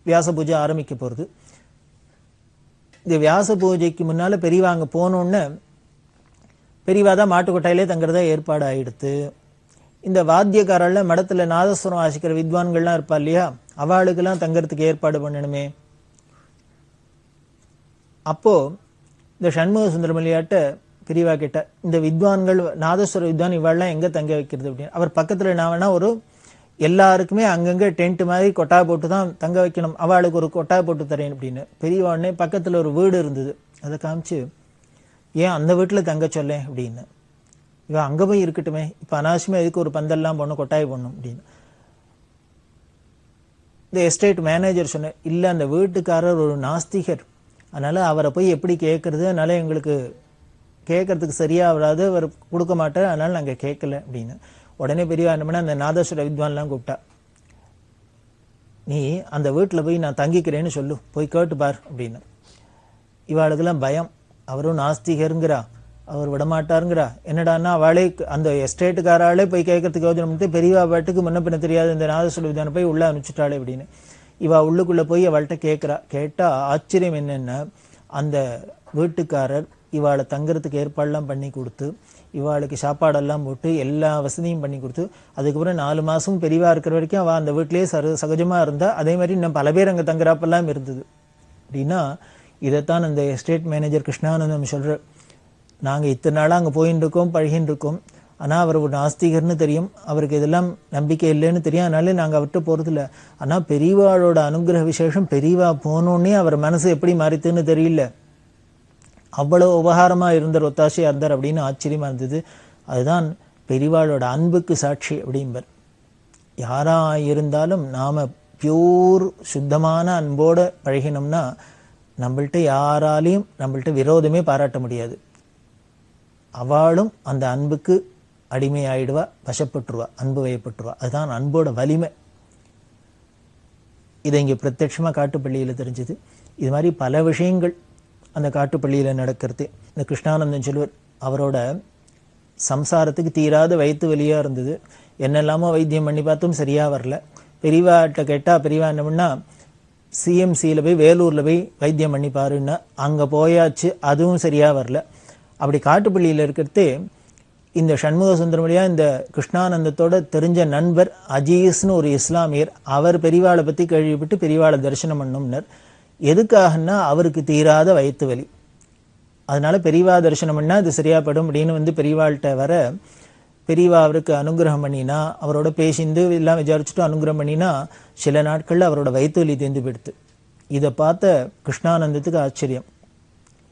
வியாச பூஜை ஆரம்பிக்க போகிறது. இந்த வியாச பூஜைக்கு முன்னால் பெரியவா அங்கே போனோன்னு பெரியவா தான் மாட்டுக்கொட்டாயிலே தங்குறதா ஏற்பாடு ஆகிடுத்து. இந்த வாத்தியக்காரில் மடத்தில் நாதஸ்வரம் வாசிக்கிற வித்வான்கள்லாம் இருப்பா இல்லையா, அவளுக்கெல்லாம் தங்கறதுக்கு ஏற்பாடு பண்ணணுமே. அப்போது இந்த சண்முக சுந்தரமல்லியாட்ட பெரியவா கிட்ட இந்த வித்வான்கள் நாதஸ்வர வித்வான் இவாள்லாம் எங்கே தங்க வைக்கிறது அப்படின்னு. அவர் பக்கத்தில் நான் வேணா ஒரு எல்லாருக்குமே அங்கங்கே டென்ட் மாதிரி கொட்டா போட்டு தான் தங்க வைக்கணும், அவளுக்கு ஒரு கொட்டா போட்டு தரேன் அப்படின்னு. பெரியவாடனே பக்கத்தில் ஒரு வீடு இருந்தது, அதை காமிச்சு ஏன் அந்த வீட்டில் தங்க சொல்லேன் அப்படின்னு. இவன் அங்கே போய் இருக்கட்டுமே, இப்போ அனாவசியமாக எதுக்கு ஒரு பந்தல்லாம் போடணும், கொட்டாய் போடணும் அப்படின்னு. இந்த எஸ்டேட் மேனேஜர் சொன்னேன், இல்லை அந்த வீட்டுக்காரர் ஒரு நாஸ்திகர், அதனால் அவரை போய் எப்படி கேட்குறது, அதனால் எங்களுக்கு கேட்கறதுக்கு சரியாக வராது, அவர் கொடுக்க மாட்டார், அதனால் நாங்கள் கேட்கல அப்படின்னு. உடனே பெரியவா என்ன பண்ண அந்த நாதஸ்வர வித்வான்லாம் கூப்பிட்டா, நீ அந்த வீட்டில் போய் நான் தங்கிக்கிறேன்னு சொல்லு, போய் கேட்டுப்பார் அப்படின்னு. இவாளுக்கெல்லாம் பயம், அவரும் நாஸ்திகருங்கிறா, அவர் விடமாட்டாருங்கிறா. என்னடான்னா அவளே அந்த எஸ்டேட்டுக்காராலே போய் கேட்கறதுக்கு யோஜனை பண்ணிட்டு பெரியவா பாட்டுக்கு முன்ன பின்ன தெரியாது இந்த நாதஸ்வர வித்வானை போய் உள்ளே அனுப்பிச்சுட்டாளே அப்படின்னு. இவா உள்ளுக்குள்ளே போய் அவள்கிட்ட கேட்குறா. கேட்டால் ஆச்சரியம் என்னென்னா அந்த வீட்டுக்காரர் இவாளை தங்குறதுக்கு ஏற்பாடெல்லாம் பண்ணி கொடுத்து இவாளுக்கு சாப்பாடெல்லாம் போட்டு எல்லா வசதியும் பண்ணி கொடுத்து அதுக்கப்புறம் 4 மாதம் பெரியவா இருக்கிற வரைக்கும் அவள் அந்த வீட்டிலேயே சகஜமாக இருந்தால். அதே மாதிரி இன்னும் பல பேர் அங்கே தங்குறாப்பெல்லாம் இருந்தது அப்படின்னா இதைத்தான் அந்த எஸ்டேட் மேனேஜர் கிருஷ்ணானந்தம் சொல்கிறார். நாங்கள் இத்தனை நாளாக அங்கே போயின்னு இருக்கோம், பழகின்னு இருக்கோம், ஆனால் அவர் ஒரு நாஸ்திகர்னு தெரியும், அவருக்கு இதெல்லாம் நம்பிக்கை இல்லைன்னு தெரியும், அதனால நாங்கள் அவர்கிட்ட போகிறதில்ல. ஆனால் பெரியவாளோட அனுகிரக விசேஷம், பெரியவா போனோன்னே அவர் மனசு எப்படி மாறித்துன்னு தெரியல, அவ்வளோ உபகாரமாக இருந்தார், ஒத்தாசையாக இருந்தார் அப்படின்னு ஆச்சரியமாக இருந்தது. அதுதான் பெரியவாளோட அன்புக்கு சாட்சி அப்படிம்பர். யாராக இருந்தாலும் நாம் பியூர் சுத்தமான அன்போடு பழகினோம்னா நம்மள்கிட்ட யாராலையும் நம்மள்கிட்ட விரோதமே பாராட்ட முடியாது. அவளும் அந்த அன்புக்கு அடிமையாயிடுவா, வசப்பட்டுருவா, அன்பு வயப்பட்டுருவா. அதுதான் அன்போட வலிமை. இதை இங்கே பிரத்யட்சமாக காட்டுப்பள்ளியில் தெரிஞ்சுது. இது மாதிரி பல விஷயங்கள் அந்த காட்டுப்பள்ளியில் நடக்கிறது. இந்த கிருஷ்ணானந்தன் சொல்லுவார், அவரோட சம்சாரத்துக்கு தீராத வயிற்று வலியாக இருந்தது, என்னெல்லாமோ வைத்தியம் பண்ணி பார்த்தும் சரியாக வரல. பெரியவாட்ட கேட்டால் பெரியவா என்ன பண்ணா, சிஎம்சியில் போய் வேலூரில் போய் வைத்தியம் பண்ணி பாருன்னா அங்கே போயாச்சு, அதுவும் சரியாக வரல. அப்படி காட்டுப்பள்ளியில் இருக்கிறது இந்த சண்முக சுந்தரமலியா இந்த கிருஷ்ணானந்தத்தோட தெரிஞ்ச நண்பர் அஜீஸ்னு ஒரு இஸ்லாமியர், அவர் பெரியவாளை பற்றி கேள்விப்பட்டு பெரியவாளை தரிசனம் பண்ணோம்னர். எதுக்காகன்னா அவருக்கு தீராத வயிற்று வலி, அதனால பெரியவா தரிசனம் பண்ணால் அது சரியாப்படும் அப்படின்னு பெரியவாள்கிட்ட வர பெரியவா அவருக்கு அனுகிரகம் பண்ணினா, அவரோட பேசிந்து எல்லாம் விசாரிச்சுட்டு அனுகிரகம் பண்ணினா சில நாட்களில் அவரோட வயிற்று வலி தேர்ந்து போயிடுது. இதை பார்த்த கிருஷ்ணானந்தத்துக்கு ஆச்சரியம்.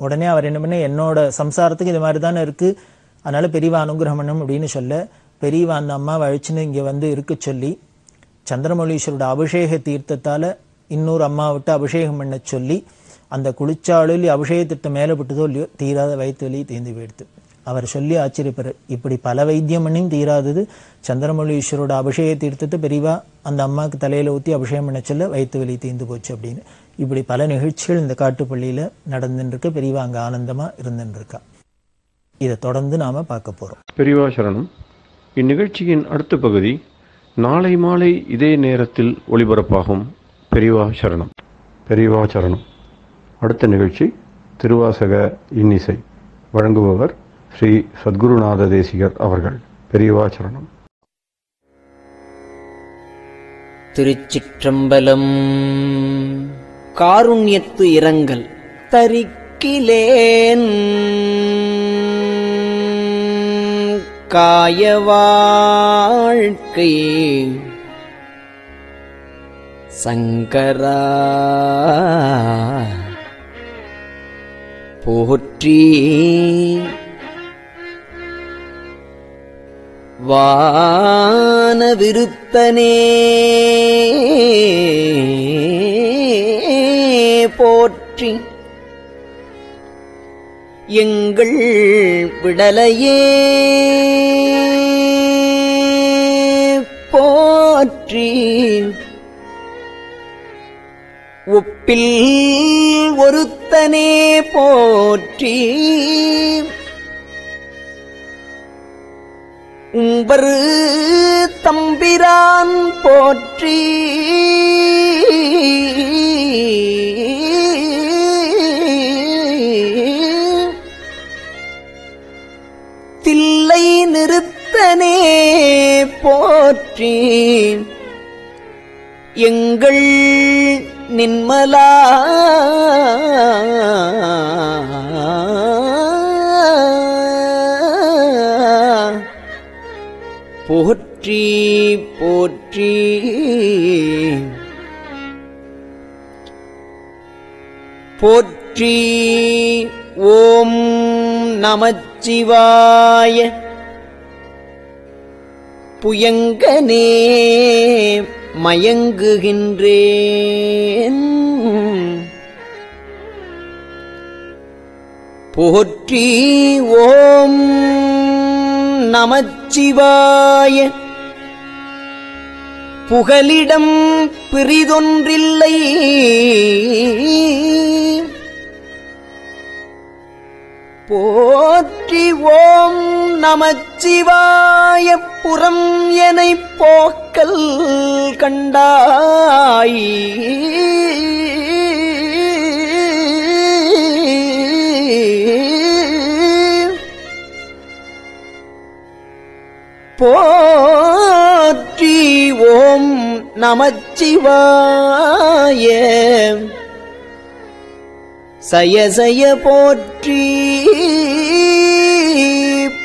உடனே அவர் என்ன பண்ண, என்னோட சம்சாரத்துக்கு இது மாதிரி தானே இருக்குது, அதனால பெரியவா அனுகிரகம் பண்ணணும் அப்படின்னு சொல்ல பெரியவா அந்த அம்மாவை அழிச்சுன்னு இங்கே வந்து இருக்க சொல்லி சந்திரமௌலீஸ்வரோட அபிஷேக தீர்த்தத்தால் இன்னொரு அம்மா விட்டு அபிஷேகம் பண்ண சொல்லி அந்த குளிச்சாளில் அபிஷேகத்திட்ட மேலே விட்டதோ இல்லையோ தீராத வயிற்று வலி தீர்ந்து போயிடுது. அவர் சொல்லி ஆச்சரியப்படுற இப்படி பல வைத்தியம் பண்ணியும் தீராதது சந்திரமௌலீஸ்வரோட அபிஷேக தீர்த்தத்தை பெரியவா அந்த அம்மாவுக்கு தலையில ஊற்றி அபிஷேகம் பண்ண சொல்ல வயிற்று வலி தீர்ந்து போச்சு அப்படின்னு. இப்படி பல நிகழ்ச்சிகள் இந்த காட்டுப்பள்ளியில நடந்துட்டு இருக்கு. பெரியவா அங்க ஆனந்தமா இருந்துட்டு இருக்கா. இதை தொடர்ந்து நாம பார்க்க போறோம். பெரியவா சரணம். இந்நிகழ்ச்சியின் அடுத்த பகுதி நாளை மாலை இதே நேரத்தில் ஒளிபரப்பாகும். பெரியவா சரணம். பெரியவா சரணம். அடுத்த நிகழ்ச்சி திருவாசக இன்னிசை. வழங்குபவர் ஸ்ரீ சத்குருநாத தேசிகர் அவர்கள். பெரியவா சரணம். திருச்சிற்றம்பலம். காருண்யத்து இரங்கல் தரிக்கிலேன் காய வாழ்க்கை சங்கரா போற்றி வான விருத்தனே போற்றி எங்கள் விடலையே போற்றி ஒப்பில் ஒருத்தனே போற்றி உம்பரு தம்பிரான் போற்றி தில்லை நிறுத்தனே போற்றி எங்கள் நின்மலா போற்றி போற்றி. போற்றி ஓம் நமச்சிவாய. புயங்கனே மயங்குகின்றேன். போற்றி ஓம் நமச்சிவாய. புகலிடம் பிறிதொன்றில்லை. போற்றி ஓம் நமச்சிவாய. புறம் எனைப் போக்கல் கண்டாய். போற்றி ஓம் நமச்சிவாய. சயசய போற்றி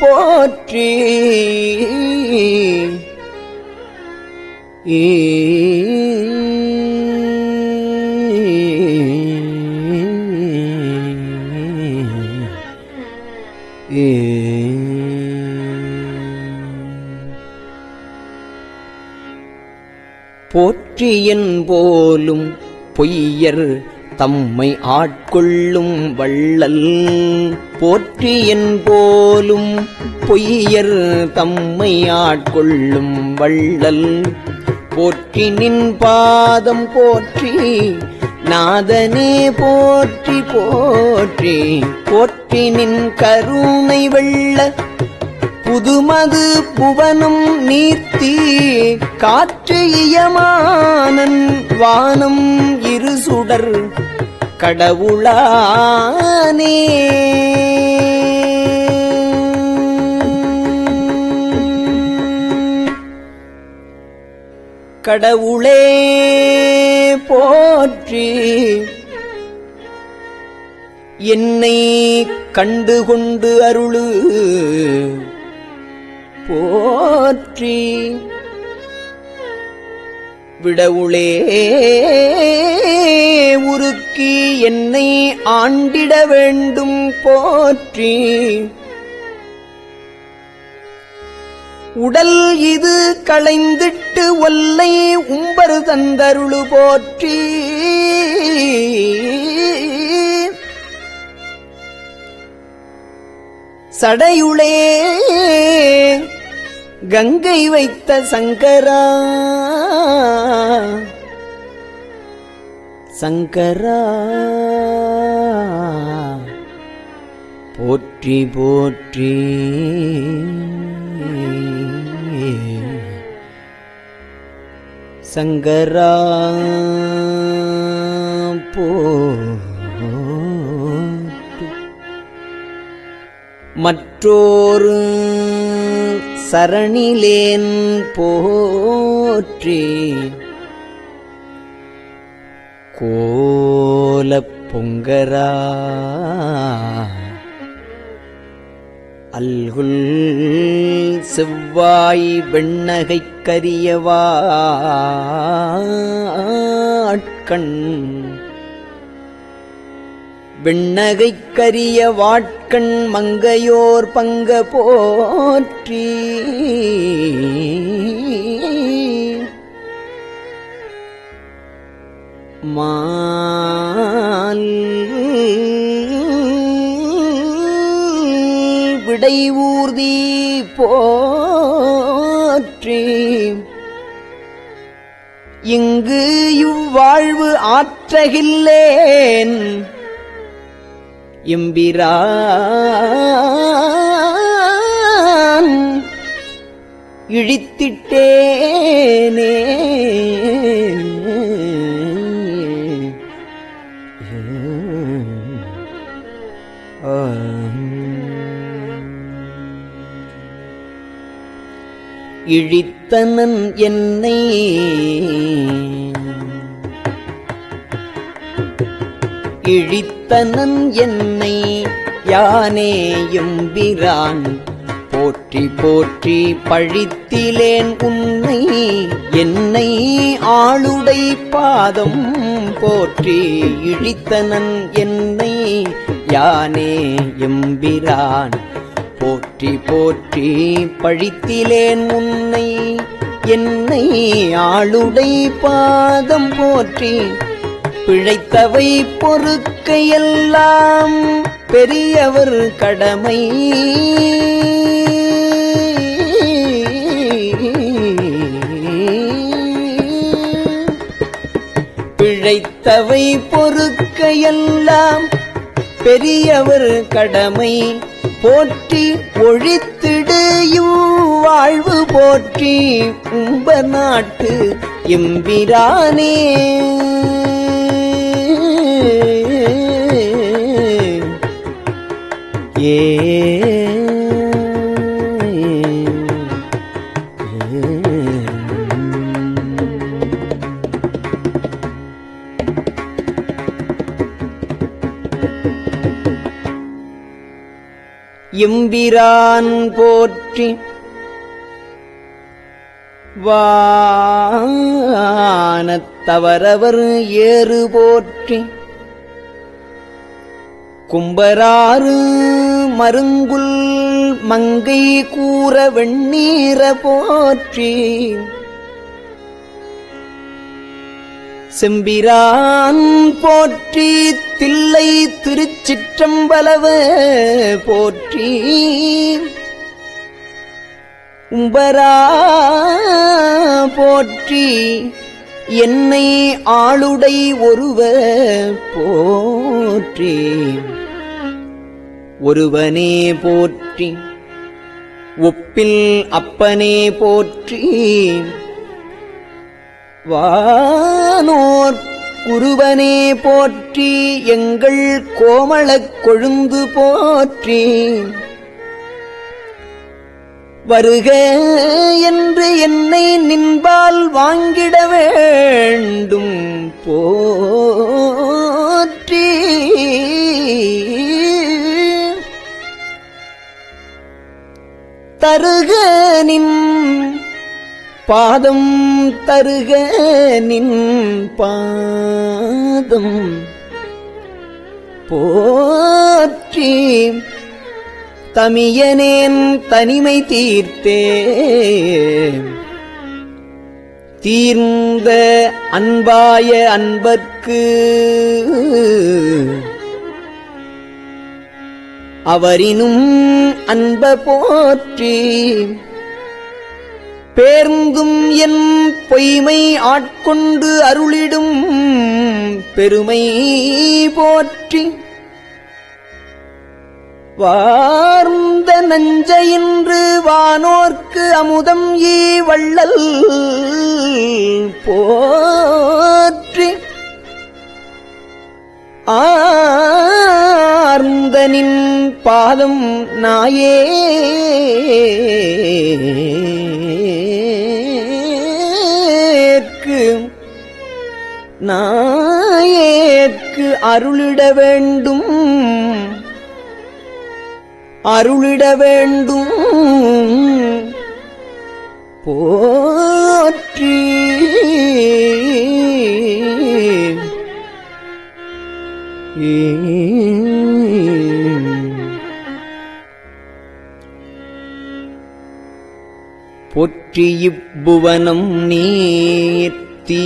போற்றி. போற்றியன் போலும் பொய்யர் தம்மை ஆட்கொள்ளும் வள்ளல். போற்றியன் போலும் பொய்யர் தம்மை ஆட்கொள்ளும் வள்ளல். போற்றி நின் பாதம் போற்றி நாதனே போற்றி போற்றி. போற்றி நின் கருணை வெள்ள புதுமது புவனம் நீர்த்தி காற்று இயமானன் வானம் இருசுடர் கடவுளானே. கடவுளே போற்றி. என்னை கண்டுகொண்டு அருளு போற்றி. விடவுளே உருக்கி என்னை ஆண்டிட வேண்டும் போற்றி. உடல் இது களைந்திட்டு ஒல்லை உம்பரு தந்தருளு போற்றி. சடையுளே கங்கை வைத்த சங்கரா சங்கரா போற்றி போற்றி சங்கரா போற்றி. மற்றொரு சரணிலேன் போற்றி கோலப் பொங்கரா அல்குல் செவ்வாய் வெண்ணகைக் கரியவாட்கண் வெண்ணகைக் கரிய வாட்கண் மங்கையோர் பங்க போற்றி மால் விடை ஊர்தி போற்றி இங்கு இவ்வாழ்வு ஆற்றகில்லேன் எம்பிரான் இழித்திட்டேனே இழித்தனன் என்னை இழித்தனன் என்னை யானே எம்பிரான் போற்றி போற்றி பழித்திலேன் உன்னை என்னை ஆளுடை பாதம் போற்றி இழித்தனன் என்னை யானே எம்பிரான் போற்றி போற்றி பழித்திலேன் உன்னை என்னை ஆளுடை பாதம் போற்றி பிழைத்தவை பொறுக்கையெல்லாம் பெரியவர் கடமை பிழைத்தவை பொறுக்கையெல்லாம் பெரியவர் கடமை போற்றி ஒழித்திடு வாழ்வு போற்றி உம்ப நாட்டு எம்பிரானே ஏ எம்பிரான் போற்றி வானத்தவரவர் ஏறு போற்றி கும்பராறு மருங்குல் மங்கை கூற வெண்ணீர போற்றி செம்பிரான் போற்றி தில்லை திருச்சிற்றம்பலவ போற்றி உம்பரா போற்றி என்னை ஆளுடை ஒருவ போற்றி ஒருவனே போற்றி ஒப்பில் அப்பனே போற்றி வானோர் குருவனே போற்றி எங்கள் கோமளக் கொழுந்து போற்றி வருக என்று என்னை நின்பால் வாங்கிட வேண்டும் போற்றி தருக நின் பாதம் தருக நின் பாதம் போற்றி தமியனேன் தனிமை தீர்த்தே தீர்ந்த அன்பாய அன்பர்க்கு அவரினும் அன்ப போற்றி பேர்ந்தும் என் பொய்மை ஆட்கொண்டு அருளிடும் பெருமை போற்றி வார்ந்த நஞ்சையின்று வானோர்க்கு அமுதம் ஈ வள்ளல் போற்றி ஆர்ந்தனின் பாதம் நாயேற்கு அருளிட வேண்டும் போற்றி போற்றி இப்புவனம் நீர் தீ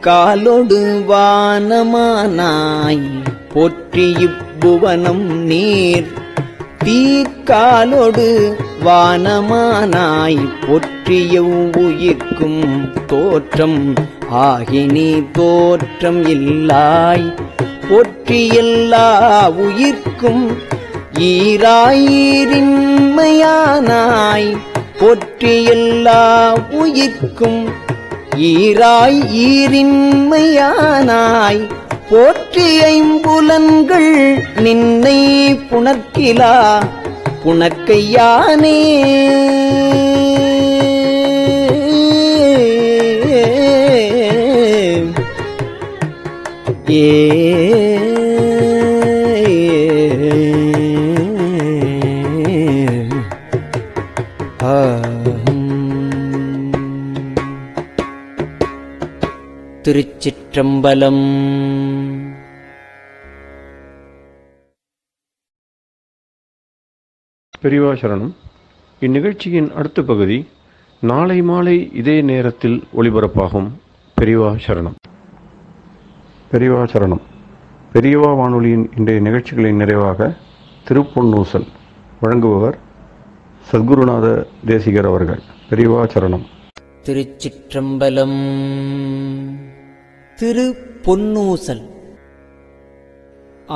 காலொடு வானமானாய் போற்றி இப்புவனம் நீர் தீக்காலோடு வானமானாய் போற்றிய உயிர்க்கும் தோற்றம் ஆகினி தோற்றம் இல்லாய் போற்றி எல்லா உயிர்க்கும் ஈராயிரின்மையானாய் போற்றி எல்லா உயிர்க்கும் ஈரின்மையானாய் போற்றி ஐம்புலன்கள் நின்னை புணர்க்கிலா புணர்க்கையானே திருச்சிற்றம்பலம். பெரியவா சரணம். இந்நிகழ்ச்சியின் அடுத்த பகுதி நாளை மாலை இதே நேரத்தில் ஒளிபரப்பாகும். பெரியவா சரணம். பெரியவா சரணம். பெரியவா வானொலியின் இன்றைய நிகழ்ச்சிகளின் நிறைவாக திருப்பொன்னூசல் வழங்குபவர் சத்குருநாத தேசிகர் அவர்கள். பெரியவா சரணம். திருச்சிற்றம்பலம். திருப்பொன்னூசல்.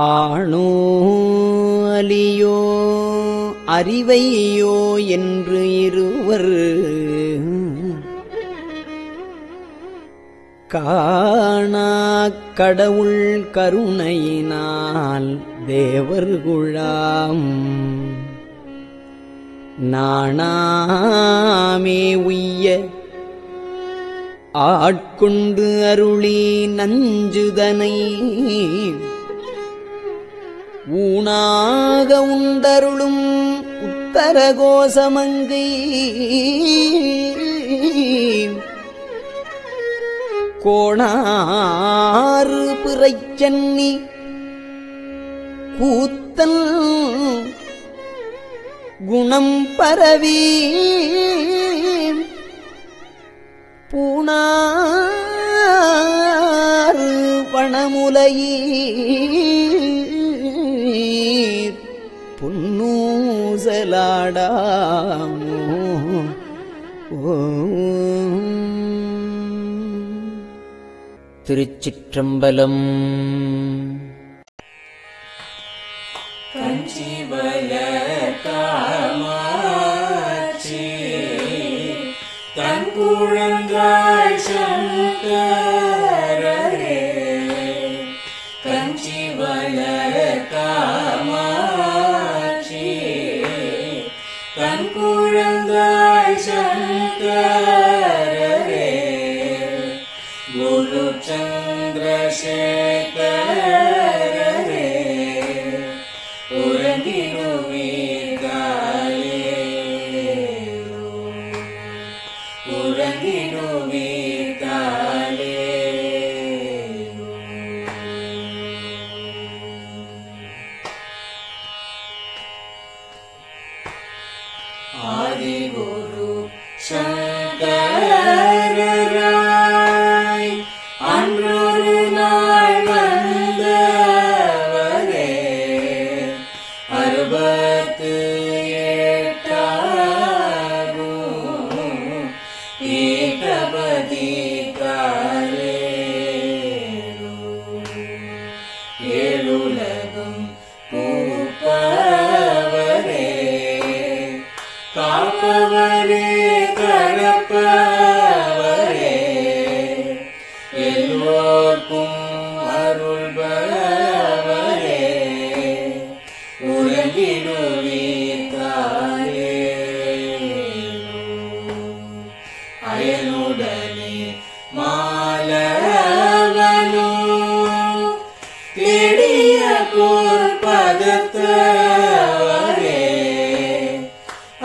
ஆணோ அலியோ அறிவையோ என்று இருவர் காணா கடவுள் கருணையினால் தேவர்குழாம் நாணாமே உய்ய ஆட்கொண்டு அருளி நஞ்சுதனை ஊனாக உண்டருளும் உத்தரகோசமங்கை கோணாறு பிறைச்சன்னி கூத்தன் குணம் பரவி பூணாறு வனமுலையீர் பொன்னூசலாடாமோ. திருச்சிற்றம்பலம். கஞ்சிவல காமாட்சி தன் குழந்தாய் சங்கரரே கஞ்சிவல காமாட்சி தன் குழந்தாய் சங்கரரே குரு சந்திரசேகரரே ஆதிகுரு சங்கரராய் அன்றொரு நாள் வந்தவரே அருப காப்பவரே கடப்பவரே எல்லோர்க்கும் அருள்பவரே உறங்கிடுவீர்த்தாரே அயனுடனே மாலவனோ தேடிய பொற்பதத்தவரே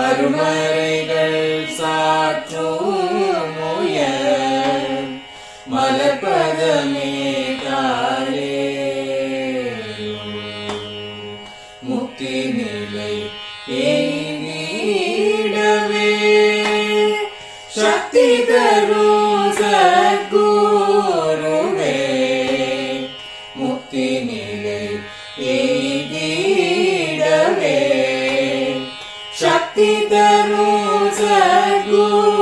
அருமறைகள் சாற்றும் முயல் மலர்பதமே தாரே முக்தி நிலை எய்திடவே சக்தி தரும் சத்குருவே முக்தி நிலை எய்திடவே சக்தி தரும் சத்குருவே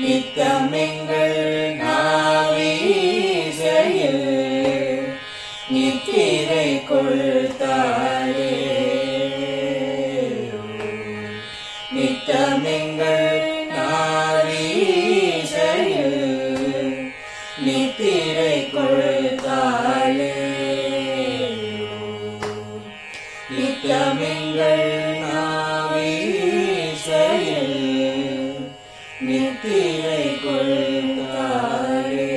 நித்தமெங்கள் நாவீசையில் நித்திரை கொள்தாரே நித்தமெங்கள் நாவீசையில் நித்திரை கொள்தாளே நித்தமெங்கள் நாவீசையில் நித்திரை கொள்தாளே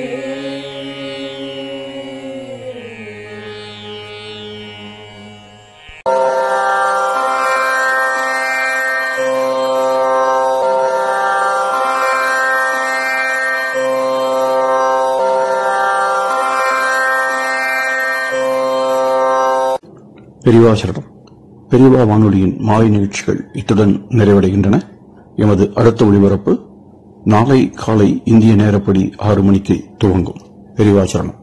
பெரியவா சரணம். பெரியவா வானொலியின் மாலை நிகழ்ச்சிகள் இத்துடன் நிறைவடைகின்றன. எமது அடுத்த ஒளிபரப்பு நாளை காலை இந்திய நேரப்படி 6 மணிக்கு துவங்கும். பெரியவா சரணம்.